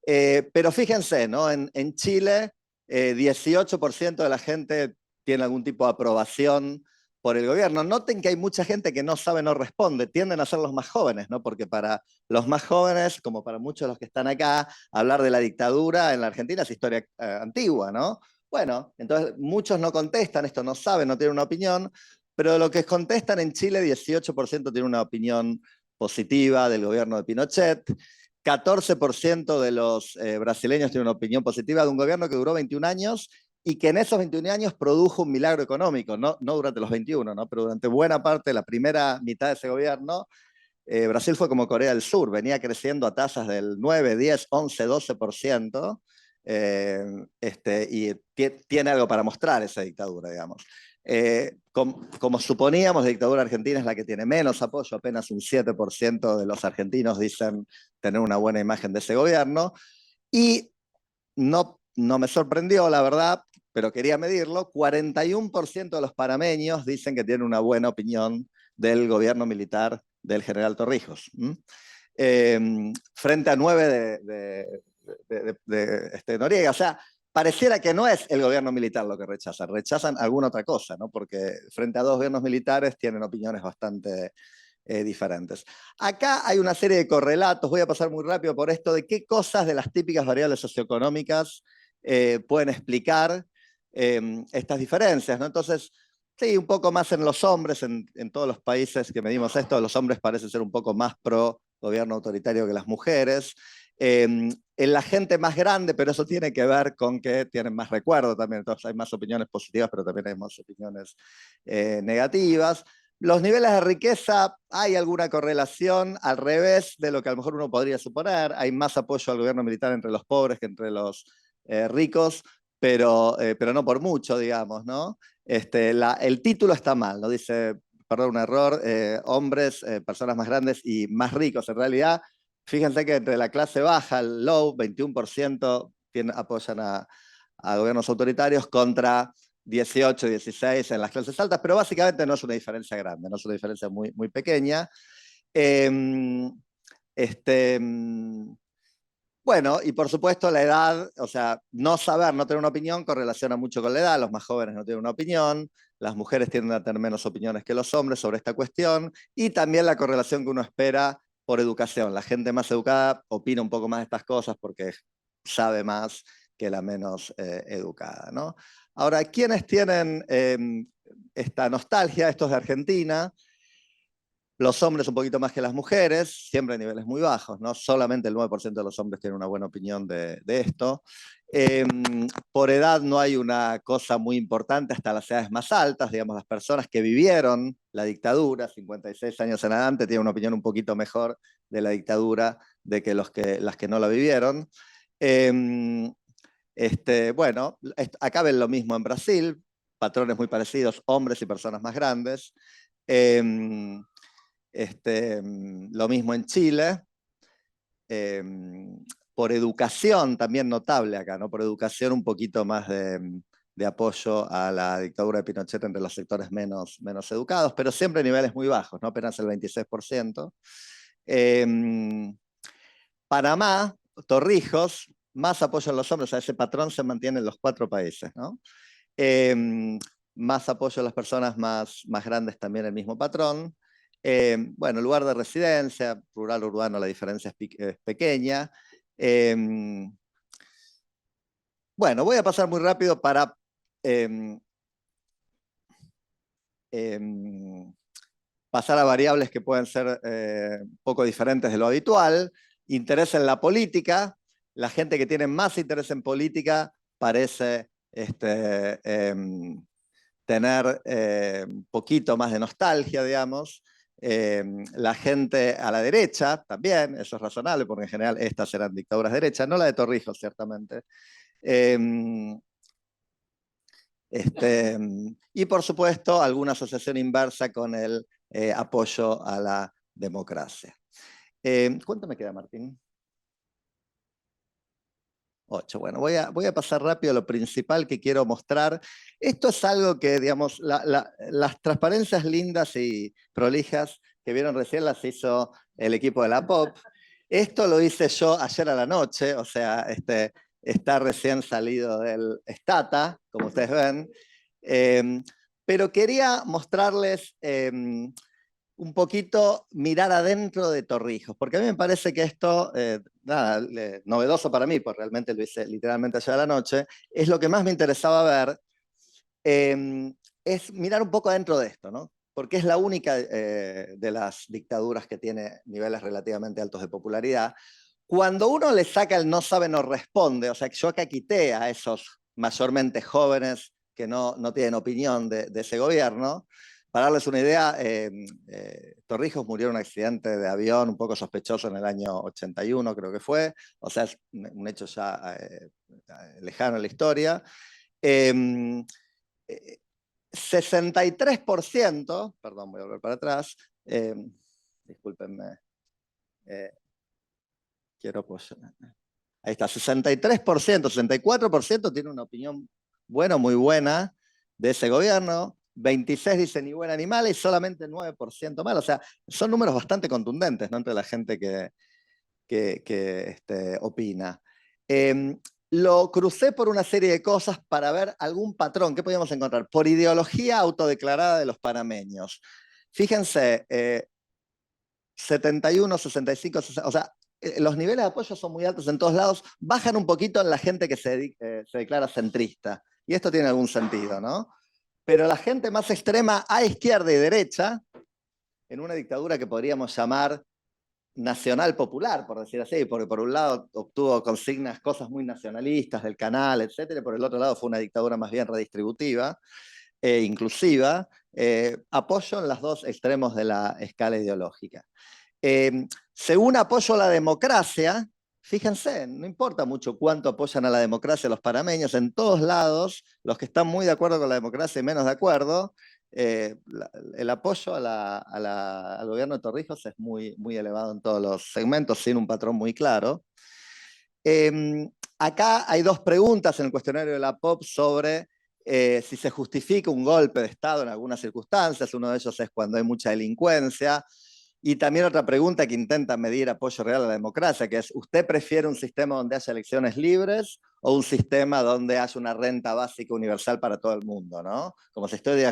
Pero fíjense, ¿no? En Chile, 18% de la gente tiene algún tipo de aprobación por el gobierno. Noten que hay mucha gente que no sabe, no responde, tienden a ser los más jóvenes, ¿no? Porque para los más jóvenes, como para muchos de los que están acá, hablar de la dictadura en la Argentina es historia antigua, ¿no? Bueno, entonces muchos no contestan, esto no saben, no tienen una opinión, pero de lo que contestan en Chile, 18% tiene una opinión positiva del gobierno de Pinochet, 14% de los brasileños tienen una opinión positiva de un gobierno que duró 21 años y que en esos 21 años produjo un milagro económico, no durante los 21, ¿no? Pero durante buena parte de la primera mitad de ese gobierno, Brasil fue como Corea del Sur, venía creciendo a tasas del 9, 10, 11, 12%, y tiene algo para mostrar esa dictadura, digamos. Como suponíamos, la dictadura argentina es la que tiene menos apoyo, apenas un 7% de los argentinos dicen tener una buena imagen de ese gobierno, y no me sorprendió, la verdad, pero quería medirlo, 41% de los panameños dicen que tienen una buena opinión del gobierno militar del general Torrijos, frente a 9 de Noriega. O sea, pareciera que no es el gobierno militar lo que rechazan, rechazan alguna otra cosa, ¿no? Porque frente a 2 gobiernos militares tienen opiniones bastante diferentes. Acá hay una serie de correlatos, voy a pasar muy rápido por esto, de qué cosas de las típicas variables socioeconómicas pueden explicar estas diferencias, ¿no? Entonces, sí, un poco más en los hombres, en todos los países que medimos esto, los hombres parecen ser un poco más pro gobierno autoritario que las mujeres. En la gente más grande, pero eso tiene que ver con que tienen más recuerdo también, entonces hay más opiniones positivas, pero también hay más opiniones negativas. Los niveles de riqueza, hay alguna correlación al revés de lo que a lo mejor uno podría suponer. Hay más apoyo al gobierno militar entre los pobres que entre los ricos, pero no por mucho, digamos, ¿no? El título está mal, ¿no? Dice, perdón, un error, hombres, personas más grandes y más ricos. En realidad, fíjense que entre la clase baja, el low, 21% apoyan a gobiernos autoritarios contra 18, 16 en las clases altas, pero básicamente no es una diferencia grande, no es una diferencia muy, muy pequeña. Bueno, y por supuesto la edad, o sea, no saber, no tener una opinión correlaciona mucho con la edad, los más jóvenes no tienen una opinión, las mujeres tienden a tener menos opiniones que los hombres sobre esta cuestión, y también la correlación que uno espera por educación. La gente más educada opina un poco más de estas cosas porque sabe más que la menos educada, ¿no? Ahora, ¿quiénes tienen esta nostalgia? Estos de Argentina. Los hombres un poquito más que las mujeres, siempre a niveles muy bajos, ¿no? Solamente el 9% de los hombres tienen una buena opinión de esto. Por edad no hay una cosa muy importante hasta las edades más altas, digamos, las personas que vivieron la dictadura, 56 años en adelante, tienen una opinión un poquito mejor de la dictadura de que las que no la vivieron. Bueno, acá ven lo mismo en Brasil, patrones muy parecidos, hombres y personas más grandes. Lo mismo en Chile. Por educación, también notable acá, ¿no? Por educación un poquito más de apoyo a la dictadura de Pinochet entre los sectores menos educados, pero siempre a niveles muy bajos, ¿no? Apenas el 26%. Panamá, Torrijos, más apoyo a los hombres, o sea, ese patrón se mantiene en los 4 países, ¿no? Más apoyo a las personas más grandes, también el mismo patrón. Bueno, lugar de residencia, rural, urbano, la diferencia es pequeña. Bueno, voy a pasar muy rápido para pasar a variables que pueden ser un poco diferentes de lo habitual. Interés en la política. La gente que tiene más interés en política parece tener un poquito más de nostalgia, digamos. La gente a la derecha también, eso es razonable, porque en general estas eran dictaduras de derecha, no la de Torrijos, ciertamente. Y por supuesto, alguna asociación inversa con el apoyo a la democracia. ¿Cuánto me queda, Martín? 8. Bueno, voy a pasar rápido a lo principal que quiero mostrar. Esto es algo que, digamos, las transparencias lindas y prolijas que vieron recién las hizo el equipo de la POP. Esto lo hice yo ayer a la noche, o sea, está recién salido del Stata, como ustedes ven. Pero quería mostrarles un poquito mirar adentro de Torrijos, porque a mí me parece que esto, nada, novedoso para mí, pues realmente lo hice literalmente ayer a la noche, es lo que más me interesaba ver, es mirar un poco adentro de esto, ¿no? Porque es la única de las dictaduras que tiene niveles relativamente altos de popularidad. Cuando uno le saca el no sabe, no responde, o sea, que yo acá quité a esos mayormente jóvenes que no tienen opinión de ese gobierno. Para darles una idea, Torrijos murió en un accidente de avión un poco sospechoso en el año 81, creo que fue. O sea, es un hecho ya lejano en la historia. 63%, perdón, voy a volver para atrás. Discúlpenme. Quiero apoyar. Ahí está, 63%, 64% tiene una opinión buena o muy buena de ese gobierno. 26 dicen ni buena ni mala y solamente 9% mal. O sea, son números bastante contundentes, ¿no? Entre la gente que opina. Lo crucé por una serie de cosas para ver algún patrón. ¿Qué podíamos encontrar? Por ideología autodeclarada de los panameños. Fíjense, 71, 65, 60, o sea, los niveles de apoyo son muy altos en todos lados, bajan un poquito en la gente que se declara centrista. Y esto tiene algún sentido, ¿no? Pero la gente más extrema a izquierda y derecha, en una dictadura que podríamos llamar nacional popular, por decir así, porque por un lado obtuvo consignas, cosas muy nacionalistas del canal, etcétera, y por el otro lado fue una dictadura más bien redistributiva, inclusiva, apoyo en los dos extremos de la escala ideológica. Según apoyo a la democracia, fíjense, no importa mucho cuánto apoyan a la democracia los panameños, en todos lados, los que están muy de acuerdo con la democracia y menos de acuerdo, el apoyo al gobierno de Torrijos es muy elevado en todos los segmentos, sin un patrón muy claro. Acá hay dos preguntas en el cuestionario de la POP sobre si se justifica un golpe de Estado en algunas circunstancias. Uno de ellos es cuando hay mucha delincuencia. Y también otra pregunta que intenta medir apoyo real a la democracia, que es, ¿usted prefiere un sistema donde haya elecciones libres o un sistema donde haya una renta básica universal para todo el mundo, ¿no? Como si estoy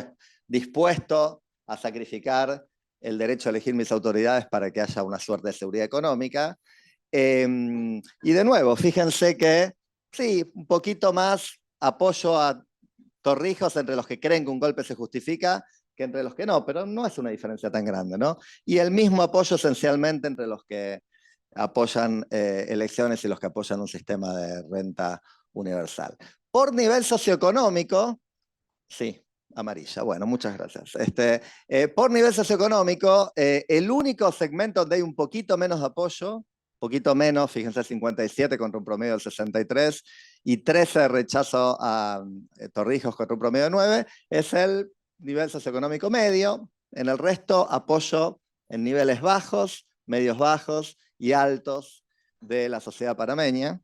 dispuesto a sacrificar el derecho a elegir mis autoridades para que haya una suerte de seguridad económica. Y de nuevo, fíjense que sí, un poquito más apoyo a Torrijos entre los que creen que un golpe se justifica que entre los que no, pero no es una diferencia tan grande, ¿no? Y el mismo apoyo esencialmente entre los que apoyan elecciones y los que apoyan un sistema de renta universal. Por nivel socioeconómico, sí, amarilla, bueno, muchas gracias. Por nivel socioeconómico, el único segmento donde hay un poquito menos de apoyo, poquito menos, fíjense, 57 contra un promedio del 63, y 13 de rechazo a Torrijos contra un promedio de 9, es el nivel socioeconómico medio. En el resto, apoyo en niveles bajos, medios bajos y altos de la sociedad panameña.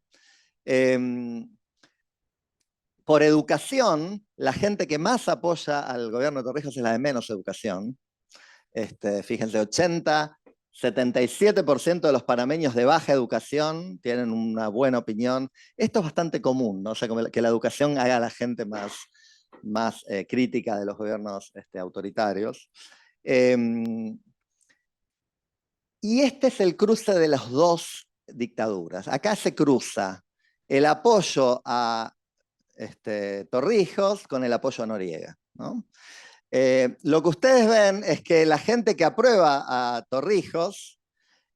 Por educación, la gente que más apoya al gobierno de Torrijos es la de menos educación. Fíjense, 77% de los panameños de baja educación tienen una buena opinión. Esto es bastante común, ¿no? O sea, que la educación haga a la gente más crítica de los gobiernos autoritarios. Y este es el cruce de las dos dictaduras. Acá se cruza el apoyo a Torrijos con el apoyo a Noriega, ¿no? Lo que ustedes ven es que la gente que aprueba a Torrijos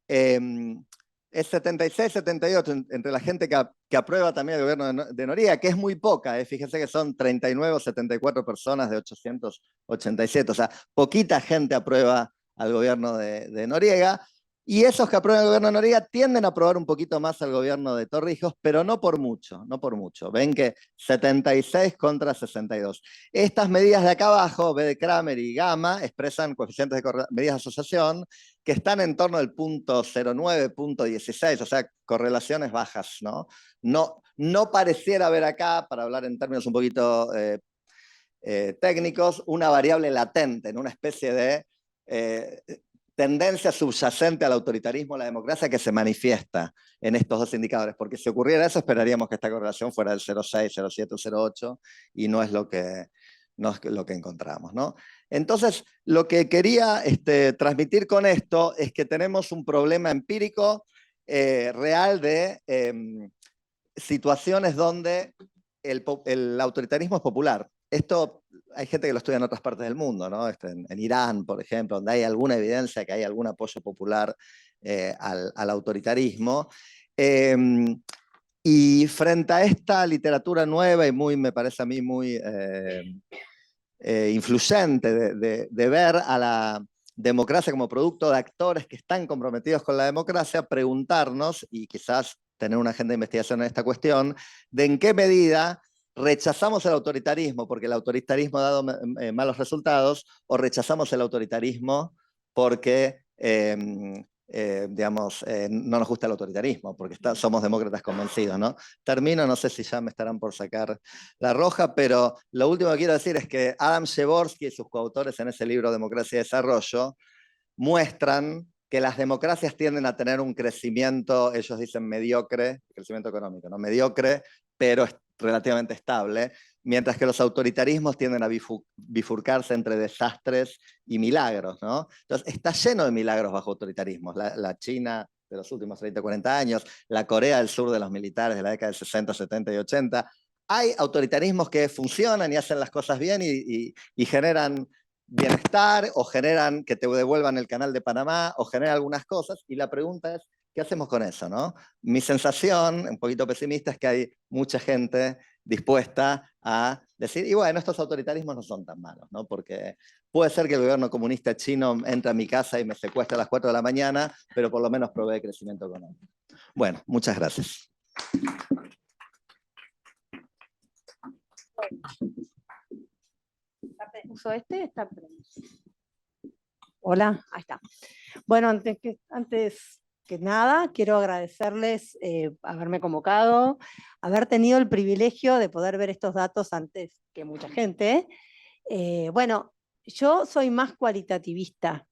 es 76-78 entre la gente que aprueba también el gobierno de Noriega, que es muy poca, fíjense que son 39 o 74 personas de 887, o sea, poquita gente aprueba al gobierno de Noriega, Y esos que aprueban el gobierno de Noriega tienden a aprobar un poquito más al gobierno de Torrijos, pero no por mucho, no por mucho. Ven que 76 contra 62. Estas medidas de acá abajo, B de Kramer y gamma, expresan coeficientes de medidas de asociación que están en torno del punto 0,9, punto 16, o sea, correlaciones bajas, ¿no? No pareciera haber acá, para hablar en términos un poquito técnicos, una variable latente, en una especie de tendencia subyacente al autoritarismo, a la democracia, que se manifiesta en estos dos indicadores, porque si ocurriera eso, esperaríamos que esta correlación fuera del 0,6, 0,7 o 0,8, y no es lo que encontramos, ¿no? Entonces, lo que quería transmitir con esto es que tenemos un problema empírico real de situaciones donde el autoritarismo es popular. Esto hay gente que lo estudia en otras partes del mundo, ¿no? En Irán, por ejemplo, donde hay alguna evidencia que hay algún apoyo popular al autoritarismo. Y frente a esta literatura nueva y me parece a mí muy influyente de ver a la democracia como producto de actores que están comprometidos con la democracia, preguntarnos, y quizás tener una agenda de investigación en esta cuestión, de en qué medida rechazamos el autoritarismo porque el autoritarismo ha dado malos resultados, o rechazamos el autoritarismo porque no nos gusta el autoritarismo, porque somos demócratas convencidos, ¿no? Termino, no sé si ya me estarán por sacar la roja, pero lo último que quiero decir es que Adam Przeworski y sus coautores en ese libro Democracia y Desarrollo muestran que las democracias tienden a tener un crecimiento, ellos dicen mediocre, crecimiento económico, ¿no? Mediocre, pero es relativamente estable, mientras que los autoritarismos tienden a bifurcarse entre desastres y milagros, ¿no? Entonces, está lleno de milagros bajo autoritarismos. La China de los últimos 30 o 40 años, la Corea del Sur de los militares de la década de 60, 70 y 80. Hay autoritarismos que funcionan y hacen las cosas bien y generan bienestar, o generan que te devuelvan el canal de Panamá, o generan algunas cosas, y la pregunta es, ¿qué hacemos con eso, no? Mi sensación, un poquito pesimista, es que hay mucha gente dispuesta a decir, y bueno, estos autoritarismos no son tan malos, ¿no? Porque puede ser que el gobierno comunista chino entre a mi casa y me secuestre a las 4 de la mañana, pero por lo menos provee crecimiento económico. Bueno, muchas gracias. ¿Uso este? Está. Hola, ahí está. Bueno, antes que nada, quiero agradecerles haberme convocado, haber tenido el privilegio de poder ver estos datos antes que mucha gente. Bueno, yo soy más cualitativista.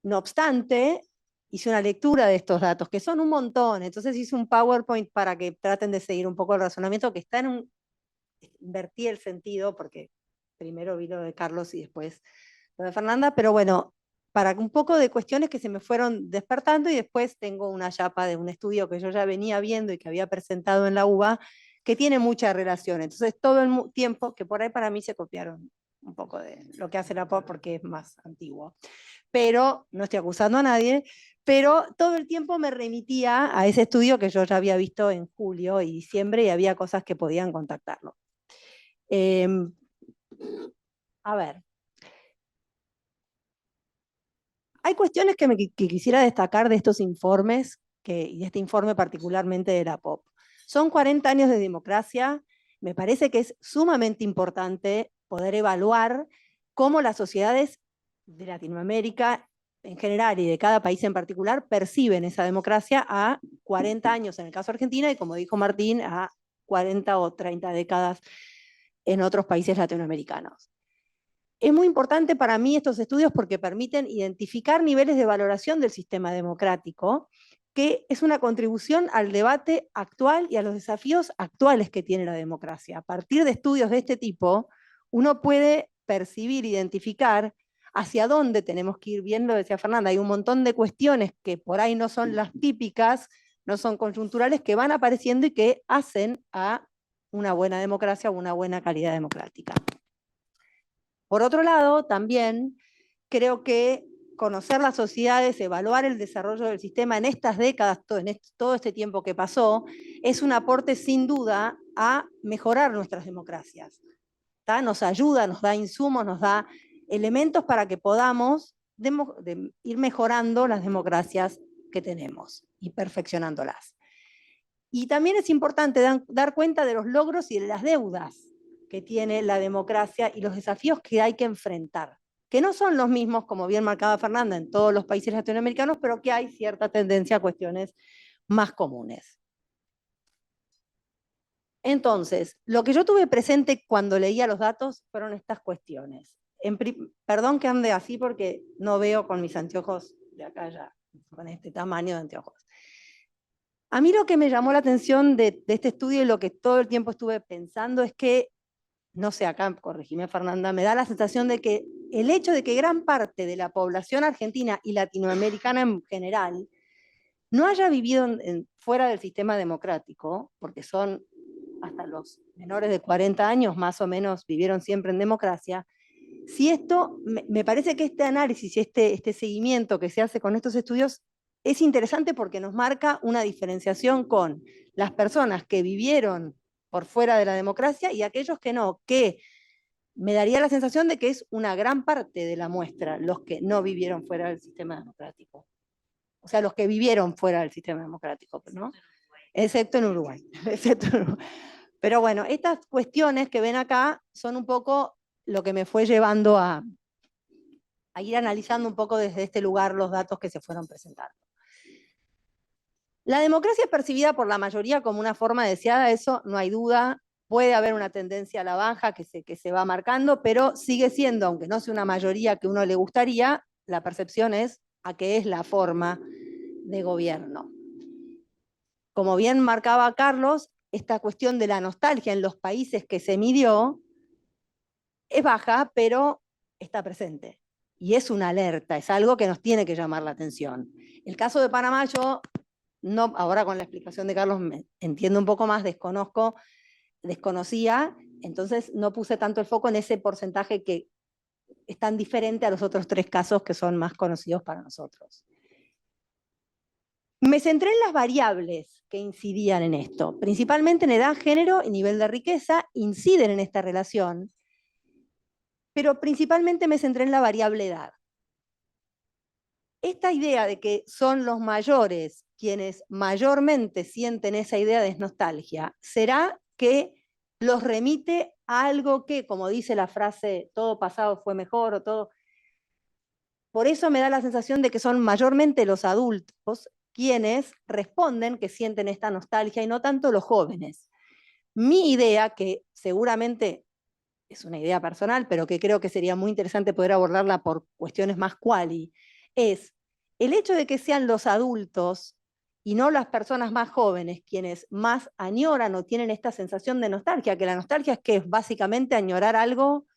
No obstante, hice una lectura de estos datos, que son un montón, entonces hice un PowerPoint para que traten de seguir un poco el razonamiento, que está en un... Invertí el sentido, porque primero vi lo de Carlos y después lo de Fernanda, pero bueno, para un poco de cuestiones que se me fueron despertando, y después tengo una chapa de un estudio que yo ya venía viendo y que había presentado en la UBA, que tiene mucha relación. Entonces todo el tiempo, que por ahí para mí se copiaron un poco de lo que hace la POP porque es más antiguo, pero no estoy acusando a nadie, pero todo el tiempo me remitía a ese estudio que yo ya había visto en julio y diciembre, y había cosas que podían contactarlo. A ver, hay cuestiones que quisiera destacar de estos informes, y de este informe particularmente de la POP. Son 40 años de democracia. Me parece que es sumamente importante poder evaluar cómo las sociedades de Latinoamérica en general y de cada país en particular perciben esa democracia a 40 años en el caso de Argentina, y como dijo Martín, a 40 o 30 décadas en otros países latinoamericanos. Es muy importante para mí estos estudios porque permiten identificar niveles de valoración del sistema democrático, que es una contribución al debate actual y a los desafíos actuales que tiene la democracia. A partir de estudios de este tipo, uno puede percibir, identificar hacia dónde tenemos que ir. Bien lo decía Fernanda, hay un montón de cuestiones que por ahí no son las típicas, no son coyunturales, que van apareciendo y que hacen a una buena democracia o una buena calidad democrática. Por otro lado, también creo que conocer las sociedades, evaluar el desarrollo del sistema en estas décadas, todo este tiempo que pasó, es un aporte sin duda a mejorar nuestras democracias. Nos ayuda, nos da insumos, nos da elementos para que podamos de ir mejorando las democracias que tenemos y perfeccionándolas. Y también es importante dar cuenta de los logros y de las deudas que tiene la democracia y los desafíos que hay que enfrentar, que no son los mismos, como bien marcaba Fernanda, en todos los países latinoamericanos, pero que hay cierta tendencia a cuestiones más comunes. Entonces, lo que yo tuve presente cuando leía los datos fueron estas cuestiones. Perdón que ande así porque no veo con mis anteojos de acá ya, con este tamaño de anteojos. A mí lo que me llamó la atención de este estudio y lo que todo el tiempo estuve pensando es que, no sé, acá, corregime Fernanda, me da la sensación de que el hecho de que gran parte de la población argentina y latinoamericana en general no haya vivido fuera del sistema democrático, porque son hasta los menores de 40 años más o menos vivieron siempre en democracia, si esto, me parece que este análisis y este seguimiento que se hace con estos estudios es interesante porque nos marca una diferenciación con las personas que vivieron por fuera de la democracia y aquellos que no, que me daría la sensación de que es una gran parte de la muestra los que no vivieron fuera del sistema democrático. O sea, los que vivieron fuera del sistema democrático, ¿no? Excepto en Uruguay. Pero bueno, estas cuestiones que ven acá son un poco lo que me fue llevando a ir analizando un poco desde este lugar los datos que se fueron presentando. La democracia es percibida por la mayoría como una forma deseada, eso no hay duda. Puede haber una tendencia a la baja que se va marcando, pero sigue siendo, aunque no sea una mayoría que uno le gustaría, la percepción es a que es la forma de gobierno. Como bien marcaba Carlos, esta cuestión de la nostalgia en los países que se midió es baja, pero está presente. Y es una alerta, es algo que nos tiene que llamar la atención. El caso de Panamá, yo no, ahora con la explicación de Carlos entiendo un poco más, desconocía, entonces no puse tanto el foco en ese porcentaje que es tan diferente a los otros 3 casos que son más conocidos para nosotros. Me centré en las variables que incidían en esto, principalmente en edad, género y nivel de riqueza, inciden en esta relación, pero principalmente me centré en la variable edad. Esta idea de que son los mayores quienes mayormente sienten esa idea de nostalgia, ¿será que los remite a algo que, como dice la frase, todo pasado fue mejor o todo? Por eso me da la sensación de que son mayormente los adultos quienes responden que sienten esta nostalgia y no tanto los jóvenes. Mi idea, que seguramente es una idea personal, pero que creo que sería muy interesante poder abordarla por cuestiones más quali, es el hecho de que sean los adultos y no las personas más jóvenes quienes más añoran o tienen esta sensación de nostalgia, que la nostalgia es que es básicamente añorar algo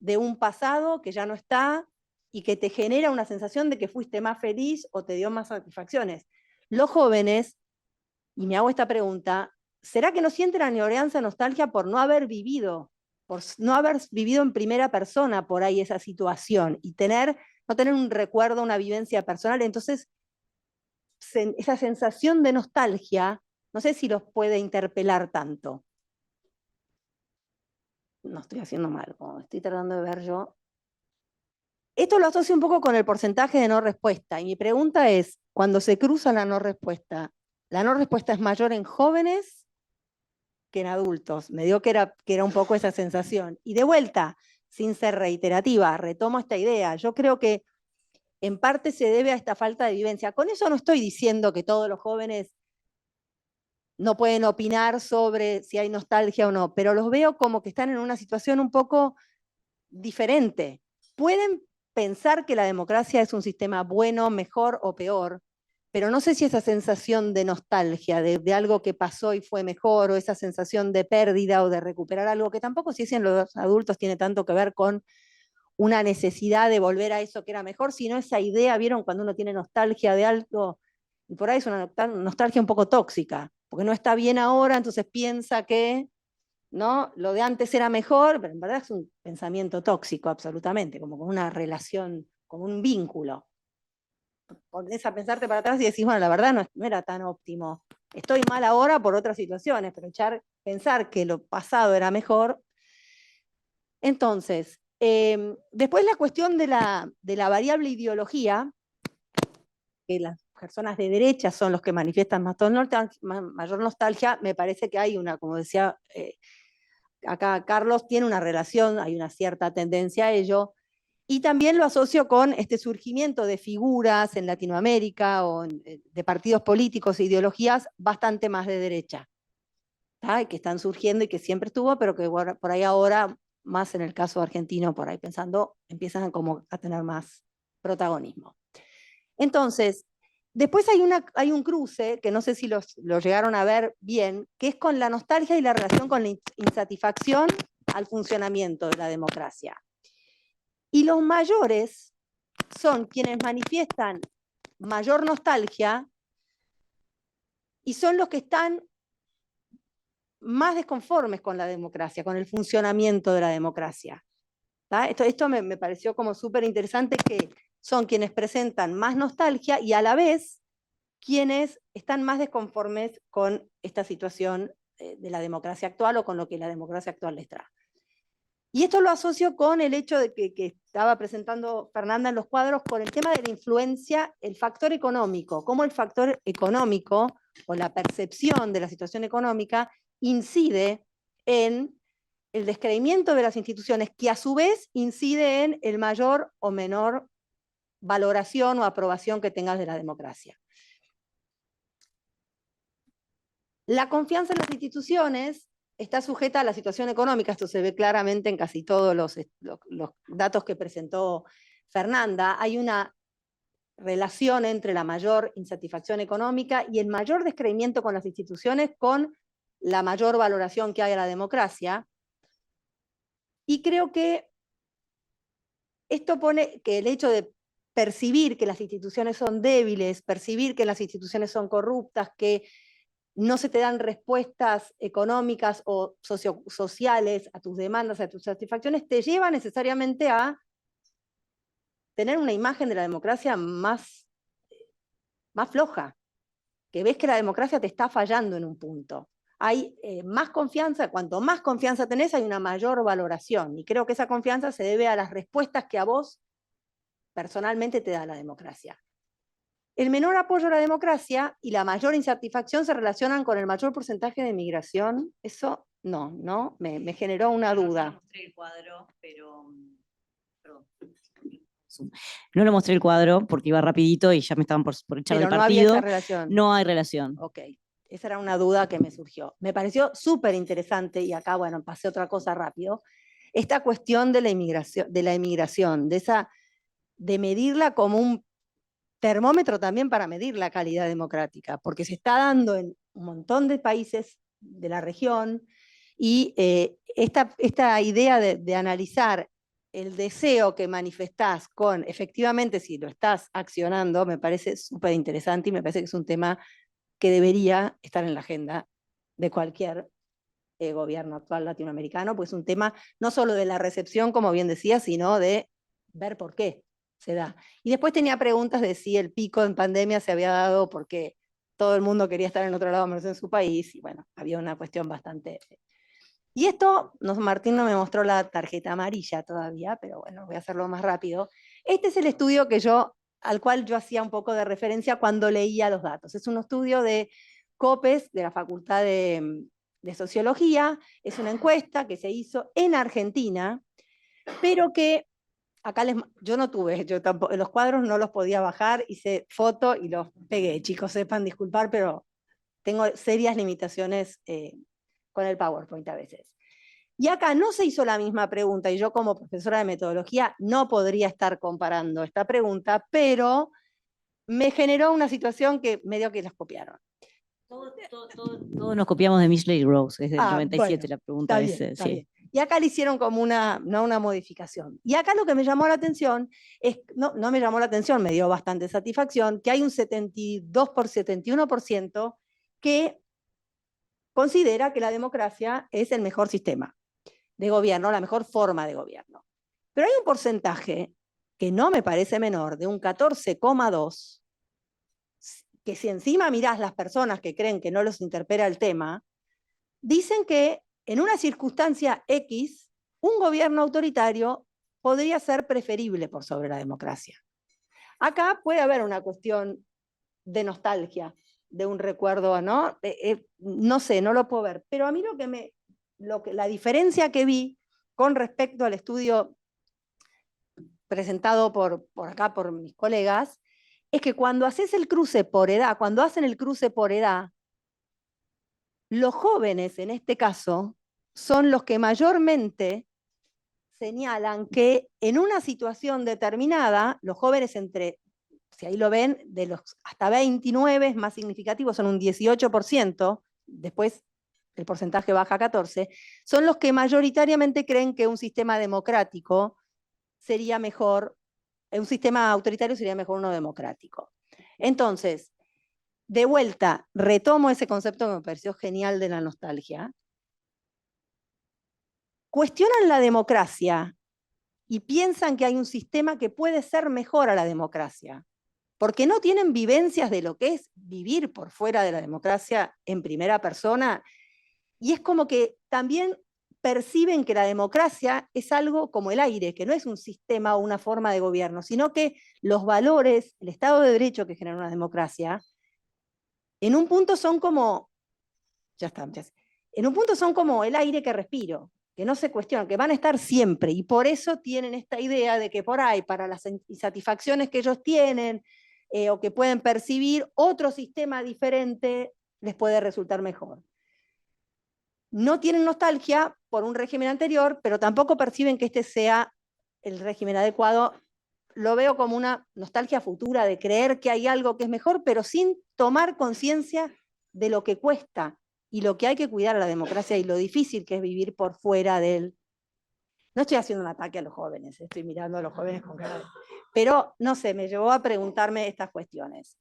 de un pasado que ya no está y que te genera una sensación de que fuiste más feliz o te dio más satisfacciones. Los jóvenes, y me hago esta pregunta, ¿será que no sienten añoranza, nostalgia por no haber vivido en primera persona por ahí esa situación y no tener un recuerdo, una vivencia personal? Entonces, esa sensación de nostalgia, no sé si los puede interpelar tanto. No estoy haciendo mal, como estoy tratando de ver yo. Esto lo asocio un poco con el porcentaje de no respuesta. Y mi pregunta es, cuando se cruza la no respuesta es mayor en jóvenes que en adultos. Me dio que era un poco esa sensación. Y de vuelta, sin ser reiterativa, retomo esta idea. Yo creo que en parte se debe a esta falta de vivencia. Con eso no estoy diciendo que todos los jóvenes no pueden opinar sobre si hay nostalgia o no, pero los veo como que están en una situación un poco diferente. Pueden pensar que la democracia es un sistema bueno, mejor o peor, pero no sé si esa sensación de nostalgia, de algo que pasó y fue mejor, o esa sensación de pérdida o de recuperar algo, que tampoco si es en los adultos tiene tanto que ver con una necesidad de volver a eso que era mejor, sino esa idea, ¿vieron? Cuando uno tiene nostalgia de algo, y por ahí es una nostalgia un poco tóxica, porque no está bien ahora, entonces piensa que ¿no? Lo de antes era mejor, pero en verdad es un pensamiento tóxico absolutamente, como con una relación, como un vínculo. Ponés a pensarte para atrás y decís, bueno, la verdad no era tan óptimo. Estoy mal ahora por otras situaciones, pero pensar que lo pasado era mejor. Entonces, Después la cuestión de la variable ideología, que las personas de derecha son los que manifiestan mayor nostalgia, me parece que hay una, como decía acá Carlos, tiene una relación, hay una cierta tendencia a ello, y también lo asocio con este surgimiento de figuras en Latinoamérica o de partidos políticos e ideologías bastante más de derecha, ¿tá? Que están surgiendo y que siempre estuvo, pero que por ahí ahora, más en el caso argentino, por ahí pensando, empiezan como a tener más protagonismo. Entonces, después hay un cruce, que no sé si lo llegaron a ver bien, que es con la nostalgia y la relación con la insatisfacción al funcionamiento de la democracia. Y los mayores son quienes manifiestan mayor nostalgia y son los que están más desconformes con la democracia, con el funcionamiento de la democracia. Esto me pareció como súper interesante, que son quienes presentan más nostalgia y a la vez quienes están más desconformes con esta situación de la democracia actual o con lo que la democracia actual les trae. Y esto lo asocio con el hecho de que estaba presentando Fernanda en los cuadros, con el tema de la influencia, el factor económico, cómo el factor económico o la percepción de la situación económica incide en el descreimiento de las instituciones, que a su vez incide en el mayor o menor valoración o aprobación que tengas de la democracia. La confianza en las instituciones está sujeta a la situación económica, esto se ve claramente en casi todos los datos que presentó Fernanda. Hay una relación entre la mayor insatisfacción económica y el mayor descreimiento con las instituciones, con la mayor valoración que hay a la democracia. Y creo que esto pone que el hecho de percibir que las instituciones son débiles, percibir que las instituciones son corruptas, que no se te dan respuestas económicas o sociales a tus demandas, a tus satisfacciones, te lleva necesariamente a tener una imagen de la democracia más floja, que ves que la democracia te está fallando en un punto. Hay más confianza, cuanto más confianza tenés, hay una mayor valoración, y creo que esa confianza se debe a las respuestas que a vos personalmente te da la democracia. El menor apoyo a la democracia y la mayor insatisfacción se relacionan con el mayor porcentaje de migración. Eso no, me generó una duda. No mostré el cuadro, pero... Perdón. No lo mostré el cuadro porque iba rapidito y ya me estaban por echar del partido. No había esa relación. No hay relación. Ok, esa era una duda que me surgió. Me pareció súper interesante, y acá, bueno, pasé otra cosa rápido, esta cuestión de la inmigración, de medirla como un termómetro también para medir la calidad democrática, porque se está dando en un montón de países de la región, y esta idea de analizar el deseo que manifestás con, efectivamente, si lo estás accionando, me parece súper interesante, y me parece que es un tema que debería estar en la agenda de cualquier gobierno actual latinoamericano, pues es un tema no solo de la recepción, como bien decía, sino de ver por qué se da. Y después tenía preguntas de si el pico en pandemia se había dado porque todo el mundo quería estar en otro lado menos en su país, y bueno, había una cuestión bastante... Y esto, Martín no me mostró la tarjeta amarilla todavía, pero bueno, voy a hacerlo más rápido. Este es el estudio al cual yo hacía un poco de referencia cuando leía los datos. Es un estudio de COPES, de la Facultad de Sociología. Es una encuesta que se hizo en Argentina, pero que acá yo no tuve, yo tampoco, los cuadros no los podía bajar, hice foto y los pegué. Chicos, sepan disculpar, pero tengo serias limitaciones con el PowerPoint a veces. Y acá no se hizo la misma pregunta, y yo como profesora de metodología no podría estar comparando esta pregunta, pero me generó una situación que medio que las copiaron. Todos nos copiamos de Michelet y Rose, es del 97 bueno, la pregunta. Está bien. Y acá le hicieron como una modificación. Y acá lo que me llamó la atención, no me llamó la atención, me dio bastante satisfacción, que hay un 71% que considera que la democracia es el mejor sistema de gobierno, la mejor forma de gobierno. Pero hay un porcentaje que no me parece menor, de un 14,2%, que si encima mirás las personas que creen que no los interpela el tema, dicen que en una circunstancia X, un gobierno autoritario podría ser preferible por sobre la democracia. Acá puede haber una cuestión de nostalgia, de un recuerdo, ¿no? No sé, no lo puedo ver, pero a mí la diferencia que vi con respecto al estudio presentado por acá, por mis colegas, es que cuando haces el cruce por edad, cuando hacen el cruce por edad, los jóvenes, en este caso, son los que mayormente señalan que en una situación determinada, los jóvenes si ahí lo ven, de los hasta 29 es más significativo, son un 18%, después el porcentaje baja a 14%, son los que mayoritariamente creen que un sistema democrático sería mejor, un sistema autoritario sería mejor uno democrático. Entonces, de vuelta, retomo ese concepto que me pareció genial de la nostalgia. Cuestionan la democracia y piensan que hay un sistema que puede ser mejor a la democracia, porque no tienen vivencias de lo que es vivir por fuera de la democracia en primera persona, y es como que también perciben que la democracia es algo como el aire, que no es un sistema o una forma de gobierno, sino que los valores, el Estado de Derecho que genera una democracia, en un punto son como, en un punto son como el aire que respiro, que no se cuestionan, que van a estar siempre, y por eso tienen esta idea de que por ahí, para las insatisfacciones que ellos tienen, o que pueden percibir, otro sistema diferente les puede resultar mejor. No tienen nostalgia por un régimen anterior, pero tampoco perciben que este sea el régimen adecuado. Lo veo como una nostalgia futura de creer que hay algo que es mejor, pero sin tomar conciencia de lo que cuesta y lo que hay que cuidar a la democracia y lo difícil que es vivir por fuera del... No estoy haciendo un ataque a los jóvenes, estoy mirando a los jóvenes con cara de... Pero, no sé, me llevó a preguntarme estas cuestiones.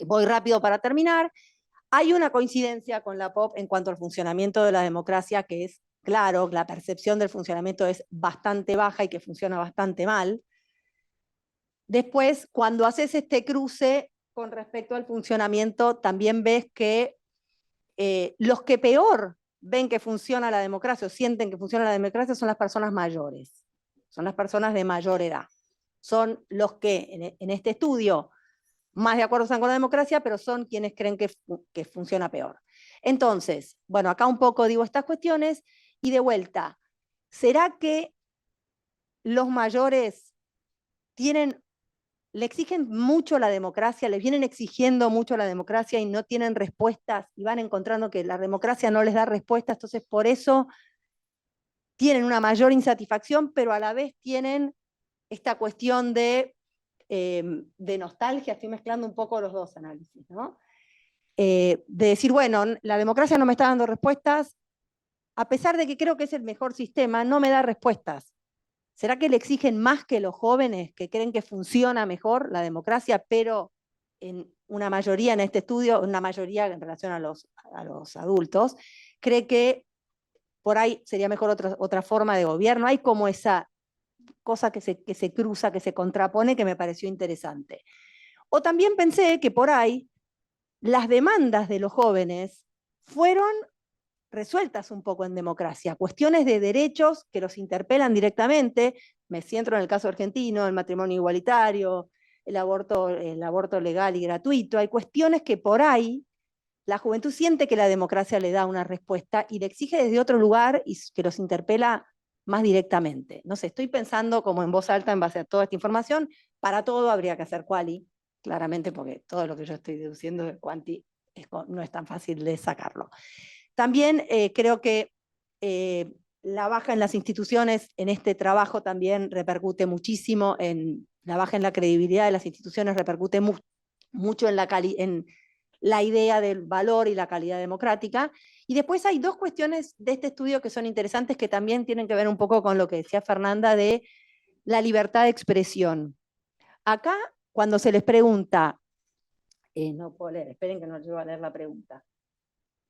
Voy rápido para terminar. Hay una coincidencia con la POP en cuanto al funcionamiento de la democracia, que es claro, la percepción del funcionamiento es bastante baja y que funciona bastante mal. Después, cuando haces este cruce con respecto al funcionamiento, también ves que los que peor ven que funciona la democracia o sienten que funciona la democracia son las personas mayores, son las personas de mayor edad. Son los que en este estudio más de acuerdo están con la democracia, pero son quienes creen que funciona peor. Entonces, bueno, acá un poco digo estas cuestiones y de vuelta, ¿será que los mayores le exigen mucho la democracia, les vienen exigiendo mucho la democracia y no tienen respuestas y van encontrando que la democracia no les da respuestas, entonces por eso tienen una mayor insatisfacción, pero a la vez tienen esta cuestión de nostalgia? Estoy mezclando un poco los dos análisis, ¿no? De decir, bueno, la democracia no me está dando respuestas, a pesar de que creo que es el mejor sistema, no me da respuestas. ¿Será que le exigen más que los jóvenes que creen que funciona mejor la democracia, pero en una mayoría en este estudio, una mayoría en relación a los adultos, cree que por ahí sería mejor otra forma de gobierno? Hay como esa cosa que se cruza, que se contrapone, que me pareció interesante. O también pensé que por ahí las demandas de los jóvenes fueron resueltas un poco en democracia, cuestiones de derechos que los interpelan directamente, me centro en el caso argentino, el matrimonio igualitario, el aborto legal y gratuito, hay cuestiones que por ahí la juventud siente que la democracia le da una respuesta y le exige desde otro lugar y que los interpela más directamente. No sé, estoy pensando como en voz alta en base a toda esta información. Para todo habría que hacer quali, claramente, porque todo lo que yo estoy deduciendo de quanti no es tan fácil de sacarlo. También creo que la baja en las instituciones en este trabajo también repercute muchísimo, la baja en la credibilidad de las instituciones repercute mucho en la idea del valor y la calidad democrática. Y después hay dos cuestiones de este estudio que son interesantes, que también tienen que ver un poco con lo que decía Fernanda de la libertad de expresión. Acá, cuando se les pregunta, no puedo leer, esperen que no llevo a leer la pregunta.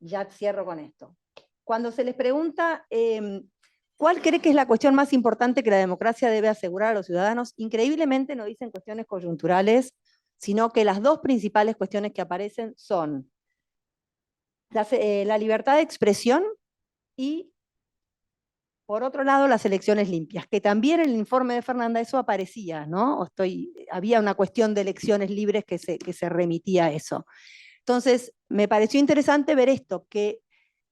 Ya cierro con esto. Cuando se les pregunta ¿cuál cree que es la cuestión más importante que la democracia debe asegurar a los ciudadanos? Increíblemente no dicen cuestiones coyunturales, sino que las dos principales cuestiones que aparecen son la libertad de expresión y por otro lado, las elecciones limpias, que también en el informe de Fernanda eso aparecía, ¿no? Había una cuestión de elecciones libres que se remitía a eso. Entonces, me pareció interesante ver esto, que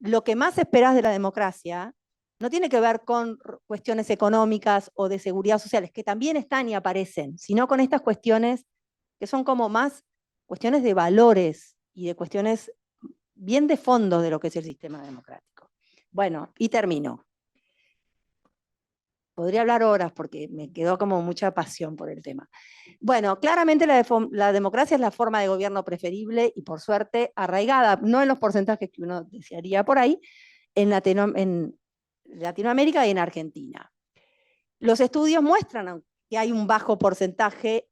lo que más esperás de la democracia no tiene que ver con cuestiones económicas o de seguridad sociales, que también están y aparecen, sino con estas cuestiones que son como más cuestiones de valores y de cuestiones bien de fondo de lo que es el sistema democrático. Bueno, y termino. Podría hablar horas porque me quedó como mucha pasión por el tema. Bueno, claramente la democracia es la forma de gobierno preferible y por suerte arraigada, no en los porcentajes que uno desearía por ahí, en Latinoamérica y en Argentina. Los estudios muestran que hay un bajo porcentaje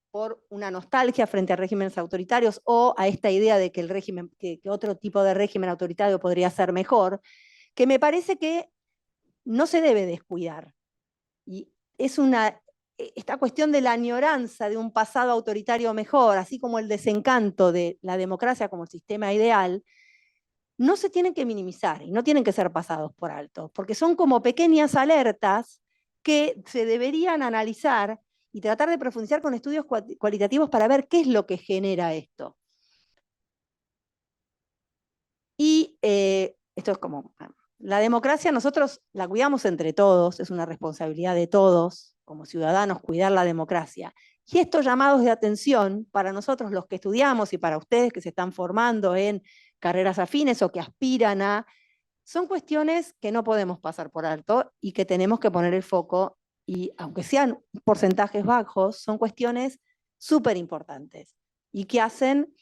por una nostalgia frente a regímenes autoritarios o a esta idea de que el régimen, que otro tipo de régimen autoritario podría ser mejor, que me parece que no se debe descuidar. Y es esta cuestión de la añoranza de un pasado autoritario mejor, así como el desencanto de la democracia como sistema ideal, no se tienen que minimizar y no tienen que ser pasados por alto, porque son como pequeñas alertas que se deberían analizar y tratar de profundizar con estudios cualitativos para ver qué es lo que genera esto. Y esto es como, la democracia nosotros la cuidamos entre todos, es una responsabilidad de todos, como ciudadanos, cuidar la democracia. Y estos llamados de atención, para nosotros los que estudiamos y para ustedes que se están formando en carreras afines o que aspiran a, son cuestiones que no podemos pasar por alto y que tenemos que poner el foco, y aunque sean porcentajes bajos, son cuestiones súper importantes y que hacen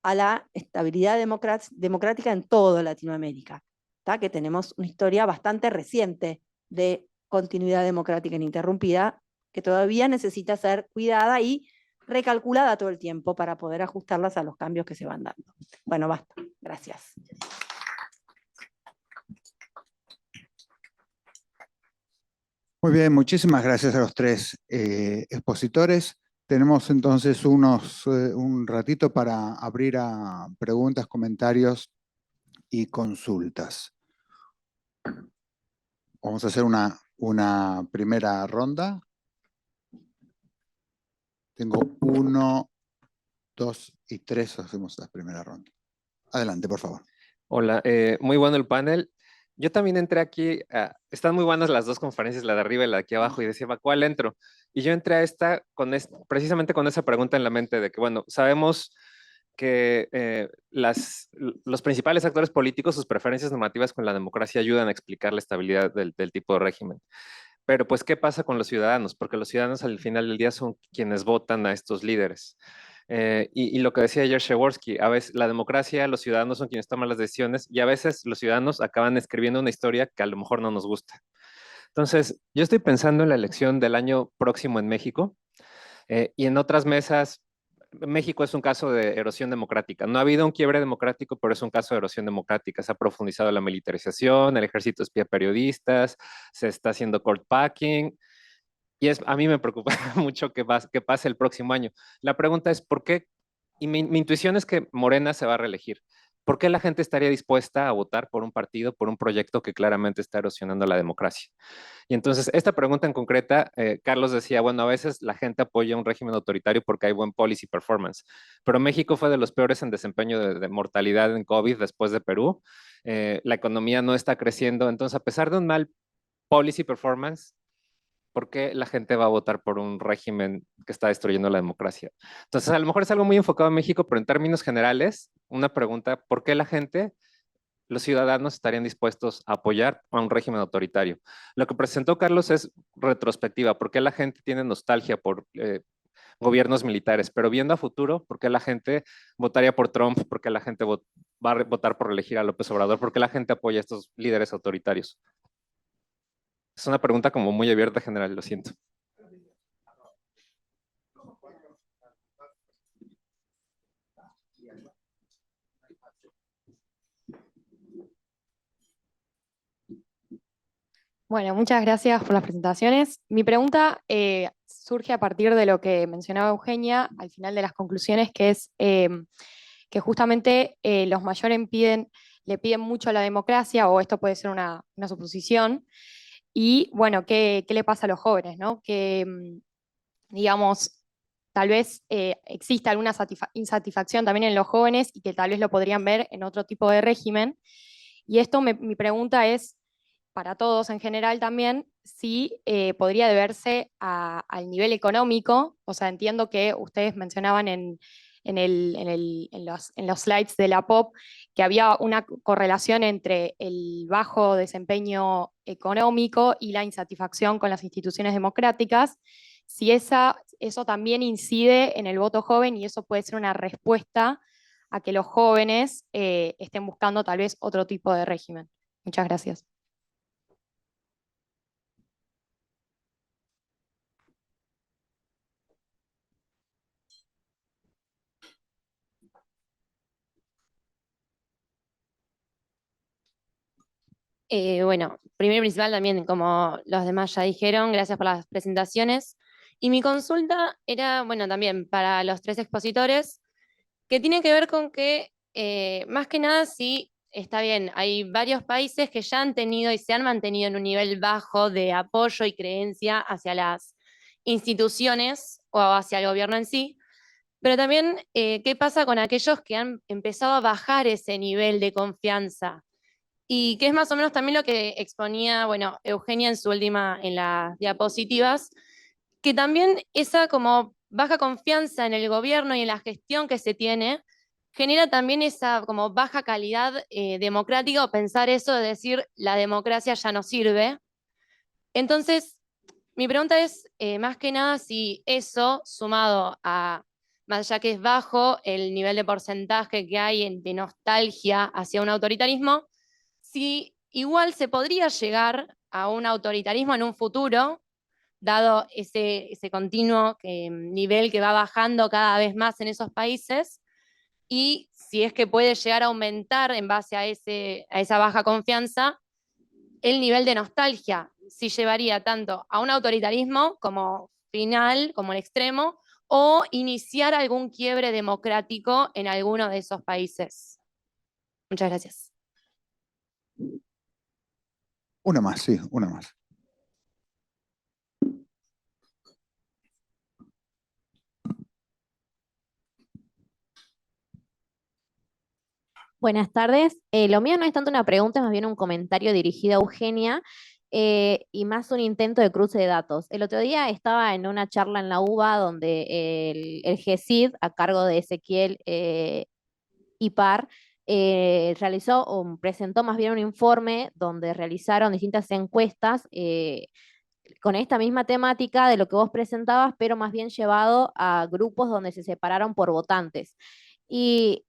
a la estabilidad democrática en toda Latinoamérica, ¿tá? Que tenemos una historia bastante reciente de continuidad democrática ininterrumpida que todavía necesita ser cuidada y recalculada todo el tiempo para poder ajustarlas a los cambios que se van dando. Bueno, basta. Gracias. Muy bien, muchísimas gracias a los tres expositores. Tenemos entonces un ratito para abrir a preguntas, comentarios y consultas. Vamos a hacer una primera ronda. Tengo 1, 2 y 3. Hacemos la primera ronda. Adelante, por favor. Hola, muy bueno el panel. Yo también entré aquí, están muy buenas las dos conferencias, la de arriba y la de aquí abajo, y decía, ¿a cuál entro? Y yo entré a esta precisamente con esa pregunta en la mente de que, bueno, sabemos que los principales actores políticos, sus preferencias normativas con la democracia ayudan a explicar la estabilidad del tipo de régimen. Pero pues, ¿qué pasa con los ciudadanos? Porque los ciudadanos al final del día son quienes votan a estos líderes. Y lo que decía ayer Przeworski, a veces la democracia, los ciudadanos son quienes toman las decisiones y a veces los ciudadanos acaban escribiendo una historia que a lo mejor no nos gusta. Entonces, yo estoy pensando en la elección del año próximo en México y en otras mesas. México es un caso de erosión democrática. No ha habido un quiebre democrático, pero es un caso de erosión democrática. Se ha profundizado la militarización, el ejército espía periodistas, se está haciendo court packing. Y a mí me preocupa mucho que pase el próximo año. La pregunta es, ¿por qué? Y mi intuición es que Morena se va a reelegir. ¿Por qué la gente estaría dispuesta a votar por un partido, por un proyecto que claramente está erosionando la democracia? Y entonces, esta pregunta en concreta, Carlos decía, bueno, a veces la gente apoya un régimen autoritario porque hay buen policy performance, pero México fue de los peores en desempeño de mortalidad en COVID después de Perú. La economía no está creciendo. Entonces, a pesar de un mal policy performance, ¿por qué la gente va a votar por un régimen que está destruyendo la democracia? Entonces, a lo mejor es algo muy enfocado en México, pero en términos generales, una pregunta, ¿por qué la gente, los ciudadanos, estarían dispuestos a apoyar a un régimen autoritario? Lo que presentó Carlos es retrospectiva, ¿por qué la gente tiene nostalgia por gobiernos militares? Pero viendo a futuro, ¿por qué la gente votaría por Trump? ¿Por qué la gente va a votar por elegir a López Obrador? ¿Por qué la gente apoya a estos líderes autoritarios? Es una pregunta como muy abierta general, lo siento. Bueno, muchas gracias por las presentaciones. Mi pregunta surge a partir de lo que mencionaba Eugenia al final de las conclusiones, que es que justamente los mayores le piden mucho a la democracia, o esto puede ser una suposición. Y bueno, ¿qué le pasa a los jóvenes, ¿no? Que, digamos, tal vez exista alguna insatisfacción también en los jóvenes y que tal vez lo podrían ver en otro tipo de régimen. Y esto, mi pregunta es, para todos en general también, si podría deberse al nivel económico. O sea, entiendo que ustedes mencionaban en los slides de la POP que había una correlación entre el bajo desempeño económico y la insatisfacción con las instituciones democráticas. Si eso también incide en el voto joven y eso puede ser una respuesta a que los jóvenes estén buscando tal vez otro tipo de régimen. Muchas gracias. Bueno, primero y principal también, como los demás ya dijeron, gracias por las presentaciones. Y mi consulta era, bueno, también para los tres expositores, que tiene que ver con que, más que nada, sí, está bien, hay varios países que ya han tenido y se han mantenido en un nivel bajo de apoyo y creencia hacia las instituciones o hacia el gobierno en sí, pero también, ¿qué pasa con aquellos que han empezado a bajar ese nivel de confianza? Y que es más o menos también lo que exponía, bueno, Eugenia en su última, en las diapositivas, que también esa como baja confianza en el gobierno y en la gestión que se tiene, genera también esa como baja calidad democrática, o pensar eso de decir la democracia ya no sirve. Entonces, mi pregunta es, más que nada, si eso, sumado a, más allá que es bajo el nivel de porcentaje que hay de nostalgia hacia un autoritarismo, si igual se podría llegar a un autoritarismo en un futuro, dado ese continuo nivel que va bajando cada vez más en esos países, y si es que puede llegar a aumentar en base a esa baja confianza el nivel de nostalgia, si llevaría tanto a un autoritarismo como final, como el extremo, o iniciar algún quiebre democrático en alguno de esos países. Muchas gracias. Una más, sí, una más. Buenas tardes. Lo mío no es tanto una pregunta, es más bien un comentario dirigido a Eugenia y más un intento de cruce de datos. El otro día estaba en una charla en la UBA donde el GESID, a cargo de Ezequiel Ipar, realizó o presentó más bien un informe donde realizaron distintas encuestas con esta misma temática de lo que vos presentabas, pero más bien llevado a grupos donde se separaron por votantes. Y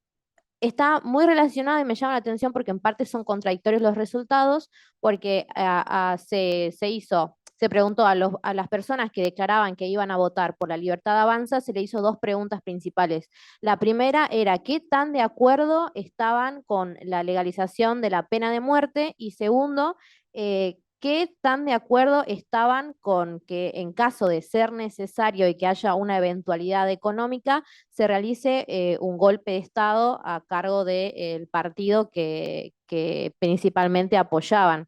está muy relacionado y me llama la atención porque en parte son contradictorios los resultados, porque se preguntó a las personas que declaraban que iban a votar por la Libertad Avanza, se le hizo dos preguntas principales. La primera era qué tan de acuerdo estaban con la legalización de la pena de muerte y segundo, qué tan de acuerdo estaban con que en caso de ser necesario y que haya una eventualidad económica, se realice un golpe de Estado a cargo del partido que principalmente apoyaban.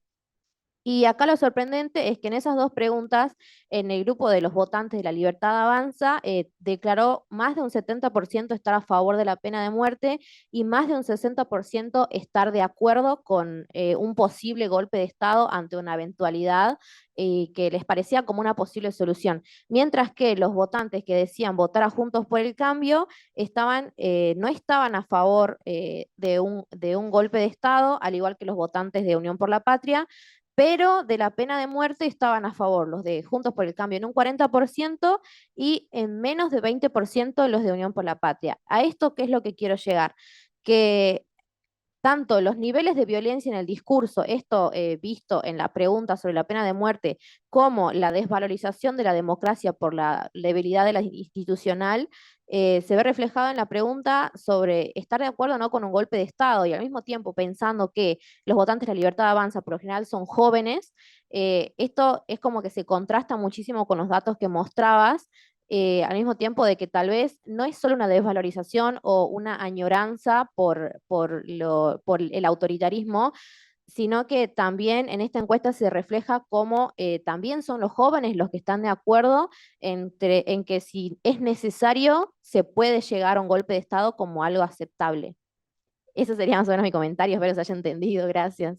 Y acá lo sorprendente es que en esas dos preguntas, en el grupo de los votantes de la Libertad Avanza, declaró más de un 70% estar a favor de la pena de muerte y más de un 60% estar de acuerdo con un posible golpe de Estado ante una eventualidad que les parecía como una posible solución. Mientras que los votantes que decían votar a Juntos por el Cambio no estaban a favor de un golpe de Estado, al igual que los votantes de Unión por la Patria, pero de la pena de muerte estaban a favor los de Juntos por el Cambio en un 40% y en menos de 20% los de Unión por la Patria. ¿A esto qué es lo que quiero llegar? Que tanto los niveles de violencia en el discurso, esto visto en la pregunta sobre la pena de muerte, como la desvalorización de la democracia por la debilidad de la institucional, se ve reflejado en la pregunta sobre estar de acuerdo o no con un golpe de Estado y al mismo tiempo pensando que los votantes de la Libertad Avanza por lo general son jóvenes. Esto es como que se contrasta muchísimo con los datos que mostrabas al mismo tiempo de que tal vez no es solo una desvalorización o una añoranza por el autoritarismo, sino que también en esta encuesta se refleja cómo también son los jóvenes los que están de acuerdo en que si es necesario se puede llegar a un golpe de Estado como algo aceptable. Ese sería más o menos mi comentario, espero se haya entendido, gracias.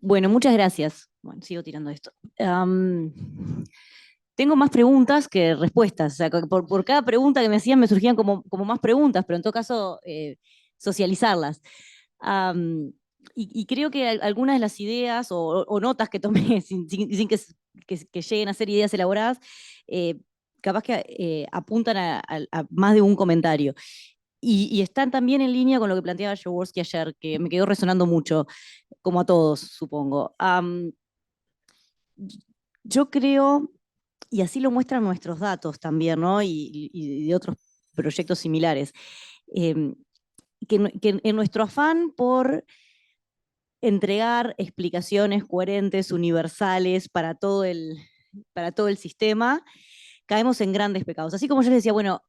Bueno, muchas gracias. Bueno, sigo tirando esto. Tengo más preguntas que respuestas. O sea, por cada pregunta que me hacían me surgían como más preguntas, pero en todo caso socializarlas. Y creo que algunas de las ideas o notas que tomé sin que lleguen a ser ideas elaboradas, capaz que apuntan a más de un comentario. Y están también en línea con lo que planteaba Jaworski ayer, que me quedó resonando mucho, como a todos, supongo. Yo creo, y así lo muestran nuestros datos también, ¿no? Y de otros proyectos similares, que en nuestro afán por entregar explicaciones coherentes, universales para todo el sistema, caemos en grandes pecados. Así como yo les decía, bueno,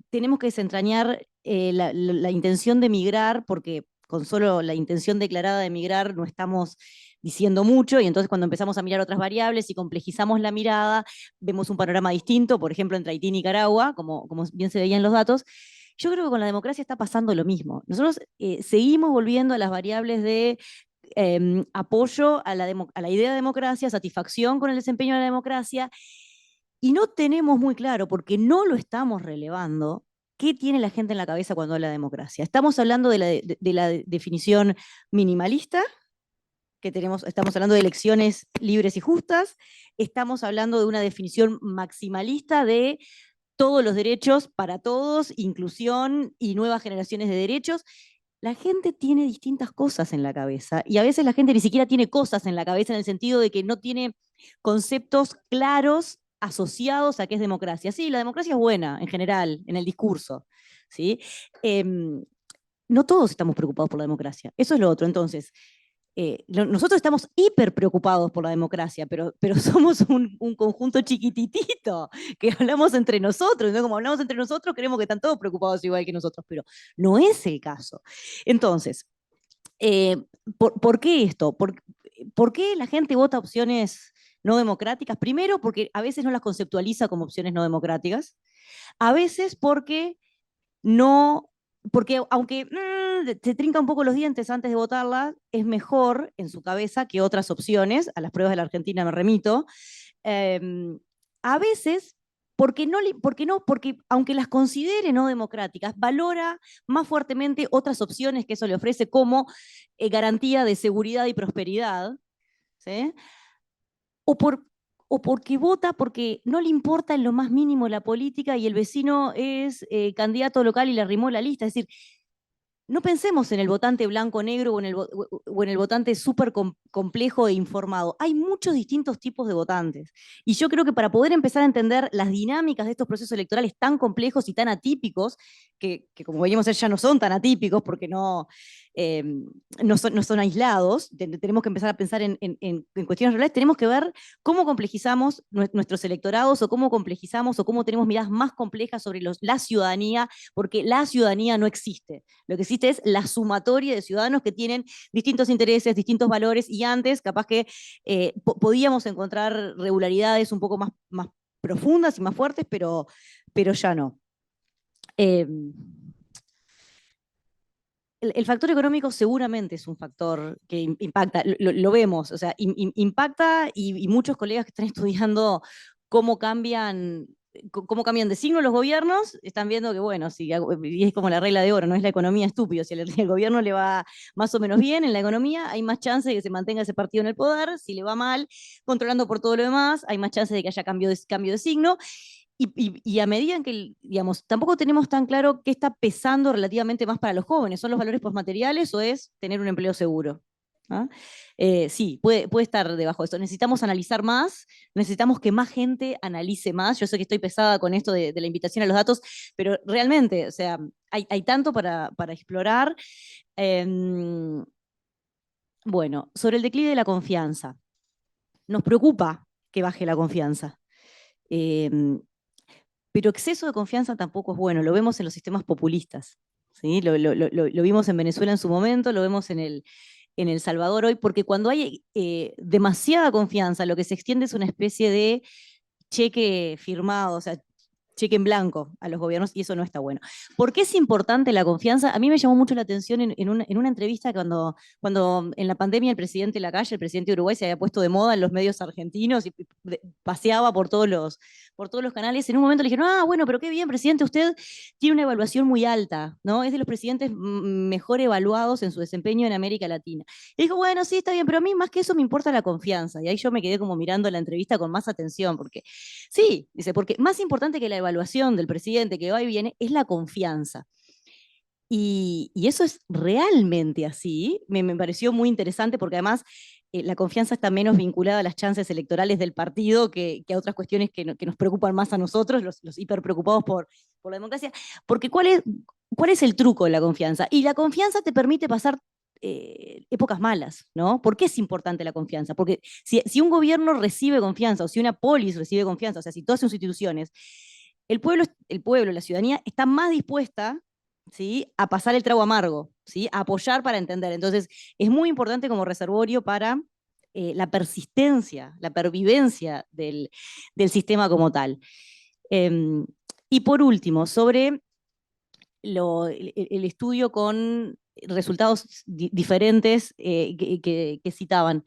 tenemos que desentrañar la intención de migrar, porque con solo la intención declarada de migrar no estamos diciendo mucho, y entonces cuando empezamos a mirar otras variables y complejizamos la mirada, vemos un panorama distinto, por ejemplo, entre Haití y Nicaragua, como bien se veía en los datos. Yo creo que con la democracia está pasando lo mismo. Nosotros seguimos volviendo a las variables de apoyo a la idea de democracia, satisfacción con el desempeño de la democracia, y no tenemos muy claro, porque no lo estamos relevando, qué tiene la gente en la cabeza cuando habla de democracia. Estamos hablando de la definición minimalista, que estamos hablando de elecciones libres y justas, estamos hablando de una definición maximalista de todos los derechos para todos, inclusión y nuevas generaciones de derechos. La gente tiene distintas cosas en la cabeza, y a veces la gente ni siquiera tiene cosas en la cabeza en el sentido de que no tiene conceptos claros asociados a qué es democracia. Sí, la democracia es buena en general, en el discurso, ¿sí? No todos estamos preocupados por la democracia, eso es lo otro. Entonces, nosotros estamos hiper preocupados por la democracia, pero somos un conjunto chiquititito que hablamos entre nosotros. ¿No? Como hablamos entre nosotros, creemos que están todos preocupados igual que nosotros, pero no es el caso. Entonces, ¿por qué esto? ¿Por qué la gente vota opciones no democráticas? Primero, porque a veces no las conceptualiza como opciones no democráticas. A veces porque aunque se trinca un poco los dientes antes de votarla, es mejor en su cabeza que otras opciones. A las pruebas de la Argentina me remito. A veces porque aunque las considere no democráticas, valora más fuertemente otras opciones que eso le ofrece, como garantía de seguridad y prosperidad, ¿sí? O porque vota porque no le importa en lo más mínimo la política y el vecino es candidato local y le arrimó la lista. Es decir, no pensemos en el votante blanco-negro o en el votante súper complejo e informado. Hay muchos distintos tipos de votantes. Y yo creo que para poder empezar a entender las dinámicas de estos procesos electorales tan complejos y tan atípicos, que como veíamos ya no son tan atípicos porque no son aislados, tenemos que empezar a pensar en cuestiones reales, tenemos que ver cómo complejizamos nuestros electorados, o cómo complejizamos o cómo tenemos miradas más complejas sobre la ciudadanía, porque la ciudadanía no existe. Lo que existe es la sumatoria de ciudadanos que tienen distintos intereses, distintos valores, y antes capaz que podíamos encontrar regularidades un poco más profundas y más fuertes, pero ya no. El factor económico seguramente es un factor que impacta, lo vemos, o sea, impacta, y muchos colegas que están estudiando cómo cambian de signo los gobiernos, están viendo que, bueno, y es como la regla de oro, no es la economía estúpido. Si al gobierno le va más o menos bien en la economía, hay más chance de que se mantenga ese partido en el poder. Si le va mal, controlando por todo lo demás, hay más chance de que haya cambio de signo. Y a medida en que, digamos, tampoco tenemos tan claro qué está pesando relativamente más para los jóvenes, ¿son los valores postmateriales o es tener un empleo seguro? ¿Ah? Sí, puede estar debajo de esto. Necesitamos analizar más, necesitamos que más gente analice más. Yo sé que estoy pesada con esto de la invitación a los datos, pero realmente, o sea, hay tanto para explorar. Bueno, sobre el declive de la confianza. Nos preocupa que baje la confianza. Pero exceso de confianza tampoco es bueno, lo vemos en los sistemas populistas, ¿sí? Lo vimos en Venezuela en su momento, lo vemos en El Salvador hoy, porque cuando hay demasiada confianza, lo que se extiende es una especie de cheque firmado, o sea, cheque en blanco a los gobiernos, y eso no está bueno. ¿Por qué es importante la confianza? A mí me llamó mucho la atención en una entrevista cuando en la pandemia el presidente Lacalle, el presidente de Uruguay, se había puesto de moda en los medios argentinos y paseaba por todos los canales. En un momento le dijeron, bueno, pero qué bien, presidente, usted tiene una evaluación muy alta, ¿no? Es de los presidentes mejor evaluados en su desempeño en América Latina. Y dijo, bueno, sí, está bien, pero a mí más que eso me importa la confianza. Y ahí yo me quedé como mirando la entrevista con más atención, porque sí, dice, porque más importante que la evaluación del presidente que va y viene es la confianza. Y eso es realmente así. Me pareció muy interesante porque además la confianza está menos vinculada a las chances electorales del partido que a otras cuestiones que nos preocupan más a nosotros, los hiper preocupados por la democracia. Porque ¿cuál es el truco de la confianza? Y la confianza te permite pasar épocas malas, ¿no? ¿Por qué es importante la confianza? Porque si un gobierno recibe confianza o si una polis recibe confianza, o sea, si todas sus instituciones, el pueblo, la ciudadanía está más dispuesta, ¿sí?, a pasar el trago amargo, ¿sí?, a apoyar para entender. Entonces, es muy importante como reservorio para la persistencia, la pervivencia del sistema como tal. Y por último, sobre el estudio con resultados diferentes que citaban.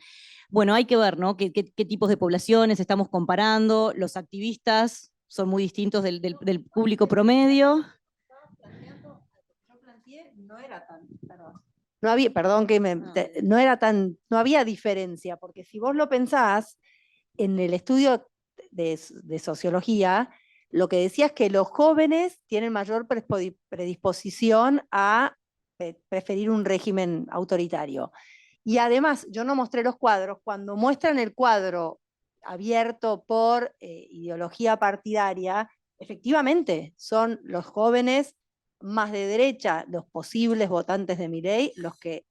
Bueno, hay que ver, ¿no? ¿Qué tipos de poblaciones estamos comparando? Los activistas son muy distintos del público promedio. No era tan, perdón. No había, perdón que no era tan, no había diferencia, porque si vos lo pensás, en el estudio de sociología, lo que decía es que los jóvenes tienen mayor predisposición a preferir un régimen autoritario. Y además, yo no mostré los cuadros, cuando muestran el cuadro abierto por ideología partidaria, efectivamente son los jóvenes más de derecha, los posibles votantes de Milei, los que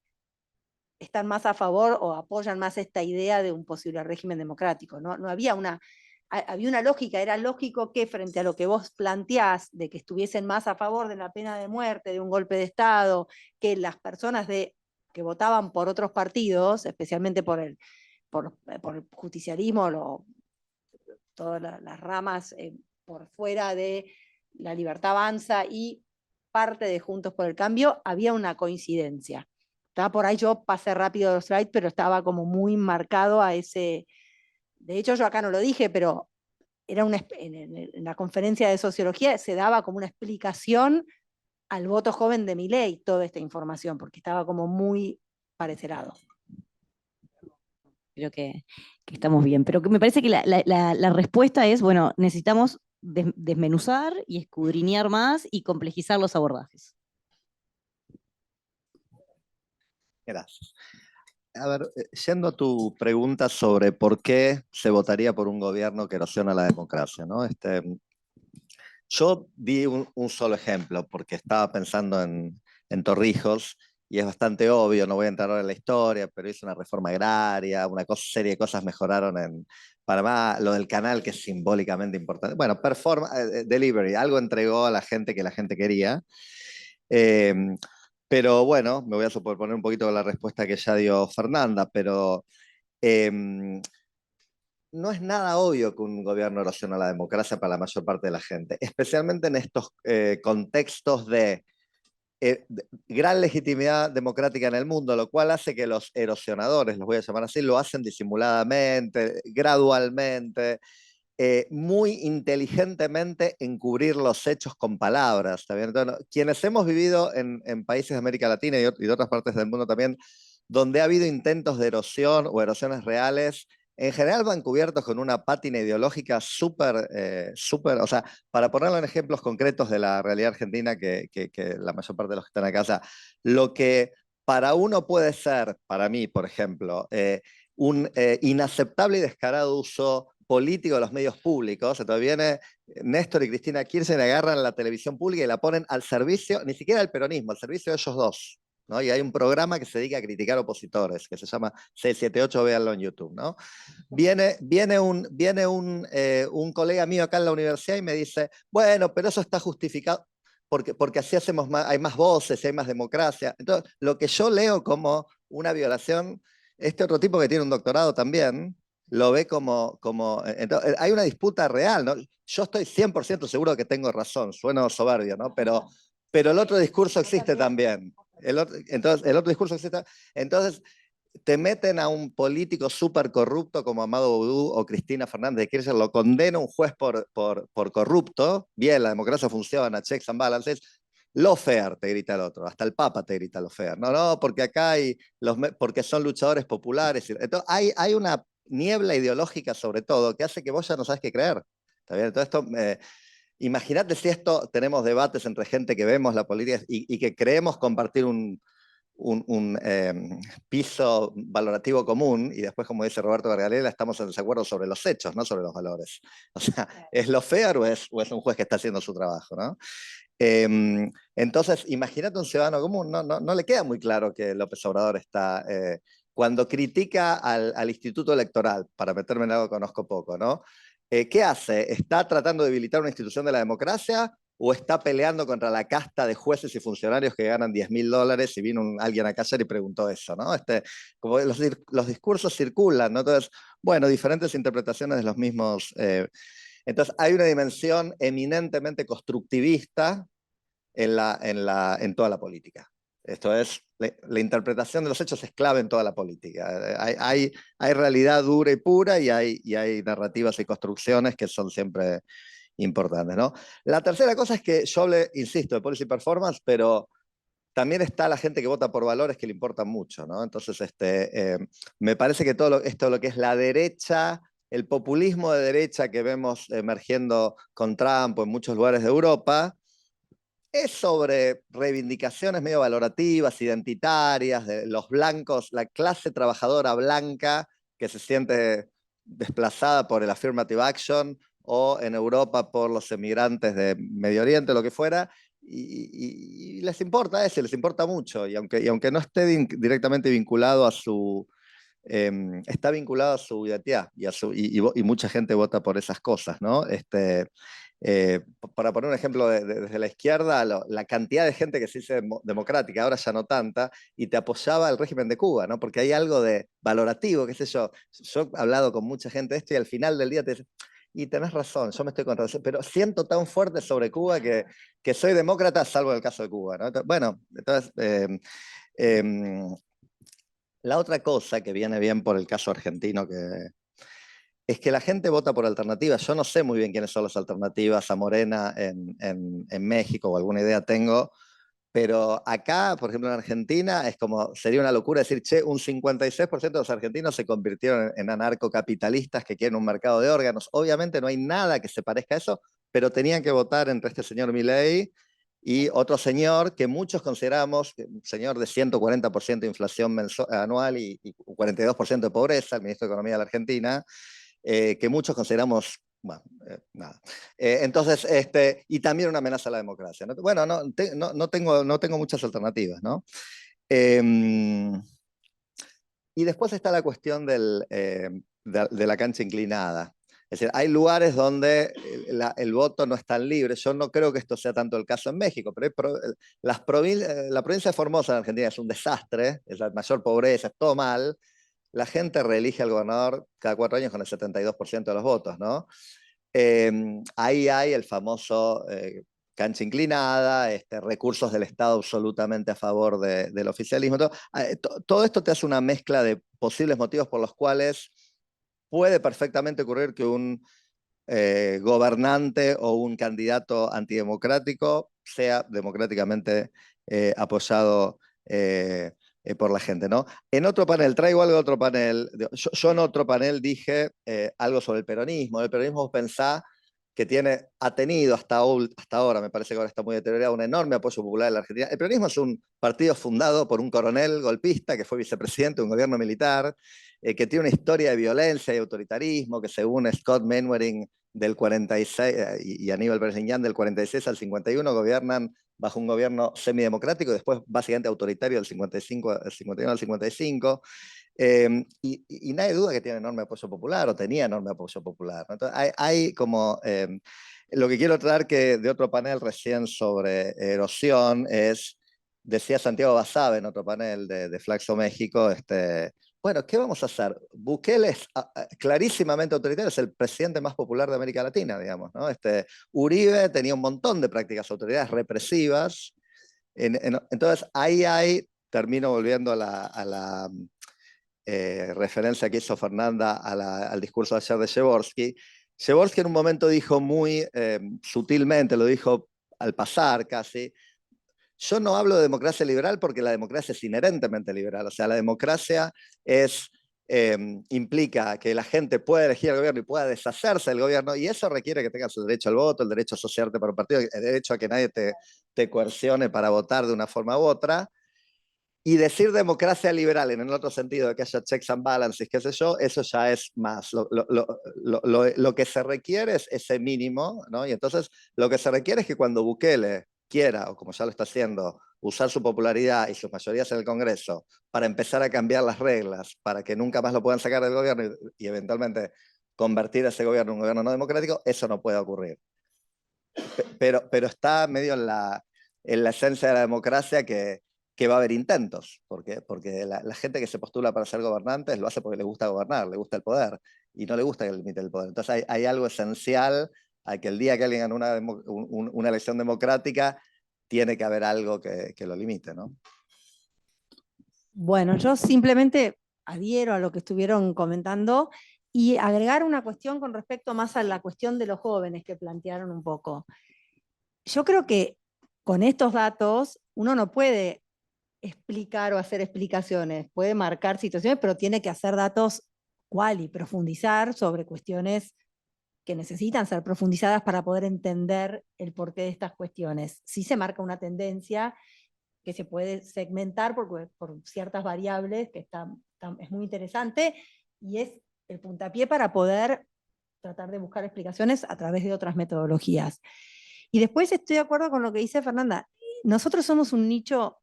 están más a favor o apoyan más esta idea de un posible régimen democrático. No había había una lógica, era lógico que frente a lo que vos planteás, de que estuviesen más a favor de la pena de muerte, de un golpe de Estado, que las personas que votaban por otros partidos, especialmente por el justicialismo, todas las ramas por fuera de La Libertad Avanza y parte de Juntos por el Cambio, había una coincidencia. Estaba por ahí, yo pasé rápido los slides, pero estaba como muy marcado a ese. De hecho, yo acá no lo dije, pero era en la conferencia de sociología se daba como una explicación al voto joven de Milei toda esta información, porque estaba como muy parecerado. Creo que estamos bien, pero me parece que la respuesta es, bueno, necesitamos desmenuzar y escudriñar más y complejizar los abordajes. Gracias. A ver, yendo a tu pregunta sobre por qué se votaría por un gobierno que erosiona la democracia, ¿no? Yo di un solo ejemplo, porque estaba pensando en Torrijos, y es bastante obvio, no voy a entrar ahora en la historia, pero hizo una reforma agraria, serie de cosas mejoraron en Panamá, lo del canal que es simbólicamente importante. Bueno, delivery, algo entregó a la gente que la gente quería. Pero bueno, me voy a superponer un poquito con la respuesta que ya dio Fernanda, pero no es nada obvio que un gobierno erosiona la democracia para la mayor parte de la gente, especialmente en estos contextos de gran legitimidad democrática en el mundo, lo cual hace que los erosionadores, los voy a llamar así, lo hacen disimuladamente, gradualmente, muy inteligentemente encubrir los hechos con palabras. ¿Está bien? Entonces, quienes hemos vivido en países de América Latina y de otras partes del mundo también, donde ha habido intentos de erosión o erosiones reales, en general van cubiertos con una pátina ideológica súper, o sea, para ponerlo en ejemplos concretos de la realidad argentina, que la mayor parte de los que están acá, o sea, lo que para uno puede ser, para mí, por ejemplo, un inaceptable y descarado uso político de los medios públicos. Entonces viene Néstor y Cristina Kirchner, agarran la televisión pública y la ponen al servicio, ni siquiera del peronismo, al servicio de ellos dos. ¿no? Y hay un programa que se dedica a criticar opositores, que se llama 678, véanlo en YouTube, ¿no? Viene un colega mío acá en la universidad y me dice, bueno, pero eso está justificado, porque así hacemos más, hay más voces, hay más democracia. Entonces, lo que yo leo como una violación, este otro tipo que tiene un doctorado también, lo ve entonces, hay una disputa real, ¿no? Yo estoy 100% seguro que tengo razón, sueno soberbio, ¿no? Pero el otro discurso existe también. Entonces, el otro discurso existe. Entonces, te meten a un político súper corrupto como Amado Boudou o Cristina Fernández de Kirchner, lo condena un juez por corrupto. Bien, la democracia funciona, checks and balances. Lawfare, te grita el otro, hasta el Papa te grita lawfare. No, porque acá porque son luchadores populares. Entonces, hay una niebla ideológica sobre todo que hace que vos ya no sabes qué creer. ¿Está bien? Entonces, imagínate si tenemos debates entre gente que vemos la política y que creemos compartir un piso valorativo común, y después, como dice Roberto Gargalela, estamos en desacuerdo sobre los hechos, no sobre los valores. O sea, ¿es lawfare o es un juez que está haciendo su trabajo, ¿no? Entonces, imagínate un ciudadano común, no le queda muy claro que López Obrador está... cuando critica al Instituto Electoral, para meterme en algo que conozco poco, ¿no? ¿Qué hace? ¿Está tratando de debilitar una institución de la democracia o está peleando contra la casta de jueces y funcionarios que ganan $10.000? Y vino alguien acá ayer y preguntó eso, ¿no? Como los discursos circulan, ¿no? Entonces, bueno, diferentes interpretaciones de los mismos... entonces, hay una dimensión eminentemente constructivista en toda la política. Esto es, la interpretación de los hechos es clave en toda la política. Hay realidad dura y pura y hay narrativas y construcciones que son siempre importantes, ¿no? La tercera cosa es que yo insisto, de policy performance, pero también está la gente que vota por valores que le importan mucho, ¿no? Entonces, me parece que esto lo que es la derecha, el populismo de derecha que vemos emergiendo con Trump o en muchos lugares de Europa, es sobre reivindicaciones medio valorativas, identitarias, de los blancos, la clase trabajadora blanca que se siente desplazada por el affirmative action o en Europa por los emigrantes de Medio Oriente, lo que fuera, y les importa eso, les importa mucho, y aunque no esté directamente vinculado a su... está vinculado a su identidad y mucha gente vota por esas cosas, ¿no? Para poner un ejemplo desde la izquierda, la cantidad de gente que se dice democrática, ahora ya no tanta, y te apoyaba el régimen de Cuba, ¿no? Porque hay algo de valorativo, qué sé yo. Yo he hablado con mucha gente de esto y al final del día te dicen, y tenés razón, yo me estoy contradiciendo, pero siento tan fuerte sobre Cuba que soy demócrata, salvo en el caso de Cuba, ¿no? Bueno, entonces... la otra cosa que viene bien por el caso argentino es que la gente vota por alternativas. Yo no sé muy bien quiénes son las alternativas a Morena en México, o alguna idea tengo, pero acá, por ejemplo en Argentina, sería una locura decir, che, un 56% de los argentinos se convirtieron en anarcocapitalistas que quieren un mercado de órganos. Obviamente no hay nada que se parezca a eso, pero tenían que votar entre este señor Milei y otro señor que muchos consideramos, un señor de 140% de inflación anual y 42% de pobreza, el ministro de Economía de la Argentina, que muchos consideramos, bueno, nada. Entonces, y también una amenaza a la democracia, ¿no? Bueno, no tengo muchas alternativas, ¿no? Y después está la cuestión de la cancha inclinada. Es decir, hay lugares donde el voto no es tan libre. Yo no creo que esto sea tanto el caso en México, pero la provincia de Formosa en Argentina es un desastre, es la mayor pobreza, es todo mal. La gente reelige al gobernador cada 4 años con el 72% de los votos, ¿no? Ahí hay el famoso cancha inclinada, recursos del Estado absolutamente a favor del oficialismo. Todo esto te hace una mezcla de posibles motivos por los cuales puede perfectamente ocurrir que un gobernante o un candidato antidemocrático sea democráticamente apoyado por la gente, ¿no? En otro panel, traigo algo de otro panel. Yo en otro panel dije algo sobre el peronismo. El peronismo, vos pensá que ha tenido hasta ahora, me parece que ahora está muy deteriorado, un enorme apoyo popular en la Argentina. El peronismo es un partido fundado por un coronel golpista que fue vicepresidente de un gobierno militar, que tiene una historia de violencia y autoritarismo, que según Scott Mainwaring del 46, y Aníbal Pérez Liñán del 46 al 51 gobiernan bajo un gobierno semidemocrático y después básicamente autoritario del 55, 51 al 55. Y nadie duda que tiene enorme apoyo popular o tenía enorme apoyo popular, ¿no? Entonces hay como... lo que quiero traer de otro panel recién sobre erosión es, decía Santiago Basabe en otro panel de Flaxo México, bueno, ¿qué vamos a hacer? Bukele es clarísimamente autoritario, es el presidente más popular de América Latina, digamos, ¿no? Uribe tenía un montón de prácticas autoritarias represivas. Entonces, termino volviendo a la referencia que hizo Fernanda al discurso de ayer de Przeworski. Przeworski en un momento dijo muy sutilmente, lo dijo al pasar casi, yo no hablo de democracia liberal porque la democracia es inherentemente liberal. O sea, la democracia implica que la gente pueda elegir al gobierno y pueda deshacerse del gobierno, y eso requiere que tengas el derecho al voto, el derecho a asociarte para un partido, el derecho a que nadie te coercione para votar de una forma u otra. Y decir democracia liberal en el otro sentido de que haya checks and balances, qué sé yo, eso ya es más. Lo que se requiere es ese mínimo, ¿no? Y entonces lo que se requiere es que cuando Bukele quiera, o como ya lo está haciendo, usar su popularidad y sus mayorías en el Congreso para empezar a cambiar las reglas, para que nunca más lo puedan sacar del gobierno y eventualmente convertir a ese gobierno en un gobierno no democrático, eso no puede ocurrir. Pero está medio en la esencia de la democracia que va a haber intentos, porque la gente que se postula para ser gobernantes lo hace porque le gusta gobernar, le gusta el poder, y no le gusta que le limite el poder. Entonces hay algo esencial a que el día que alguien gana una elección democrática, tiene que haber algo que lo limite, ¿no? Bueno, yo simplemente adhiero a lo que estuvieron comentando y agregar una cuestión con respecto más a la cuestión de los jóvenes que plantearon un poco. Yo creo que con estos datos uno no puede explicar o hacer explicaciones, puede marcar situaciones, pero tiene que hacer datos y profundizar sobre cuestiones que necesitan ser profundizadas para poder entender el porqué de estas cuestiones. Sí se marca una tendencia que se puede segmentar por ciertas variables, que es muy interesante, y es el puntapié para poder tratar de buscar explicaciones a través de otras metodologías. Y después estoy de acuerdo con lo que dice Fernanda. Nosotros somos un nicho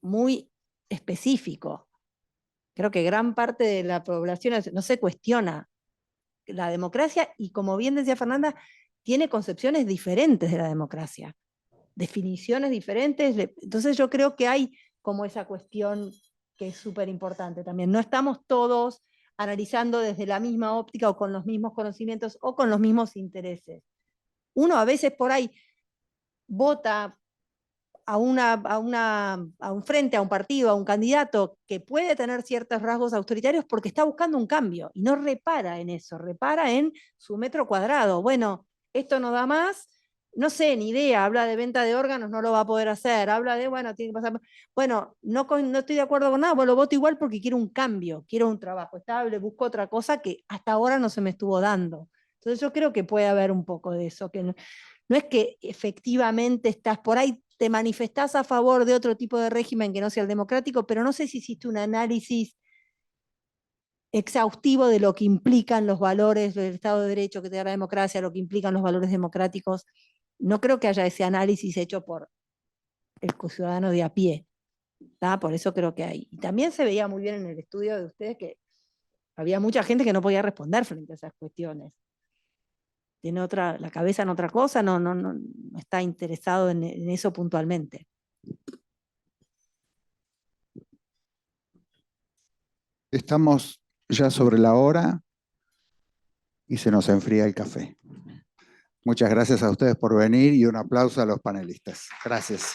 muy específico. Creo que gran parte de la población no se cuestiona la democracia y, como bien decía Fernanda, tiene concepciones diferentes de la democracia, definiciones diferentes. Entonces yo creo que hay como esa cuestión que es súper importante también. No estamos todos analizando desde la misma óptica o con los mismos conocimientos o con los mismos intereses. Uno a veces por ahí vota a un frente, a un partido, a un candidato que puede tener ciertos rasgos autoritarios porque está buscando un cambio y no repara en eso, repara en su metro cuadrado. Bueno, esto no da más, no sé, ni idea, habla de venta de órganos, no lo va a poder hacer, habla de, bueno, tiene que pasar, bueno, no estoy de acuerdo con nada, bueno, lo voto igual porque quiero un cambio, quiero un trabajo estable, busco otra cosa que hasta ahora no se me estuvo dando. Entonces yo creo que puede haber un poco de eso, que no es que efectivamente estás por ahí, te manifestás a favor de otro tipo de régimen que no sea el democrático, pero no sé si hiciste un análisis exhaustivo de lo que implican los valores del Estado de Derecho que te da la democracia, lo que implican los valores democráticos. No creo que haya ese análisis hecho por el ciudadano de a pie. ¿tá? Por eso creo que hay. Y también se veía muy bien en el estudio de ustedes que había mucha gente que no podía responder frente a esas cuestiones. Tiene la cabeza en otra cosa, no está interesado en eso puntualmente. Estamos ya sobre la hora y se nos enfría el café. Muchas gracias a ustedes por venir y un aplauso a los panelistas. Gracias.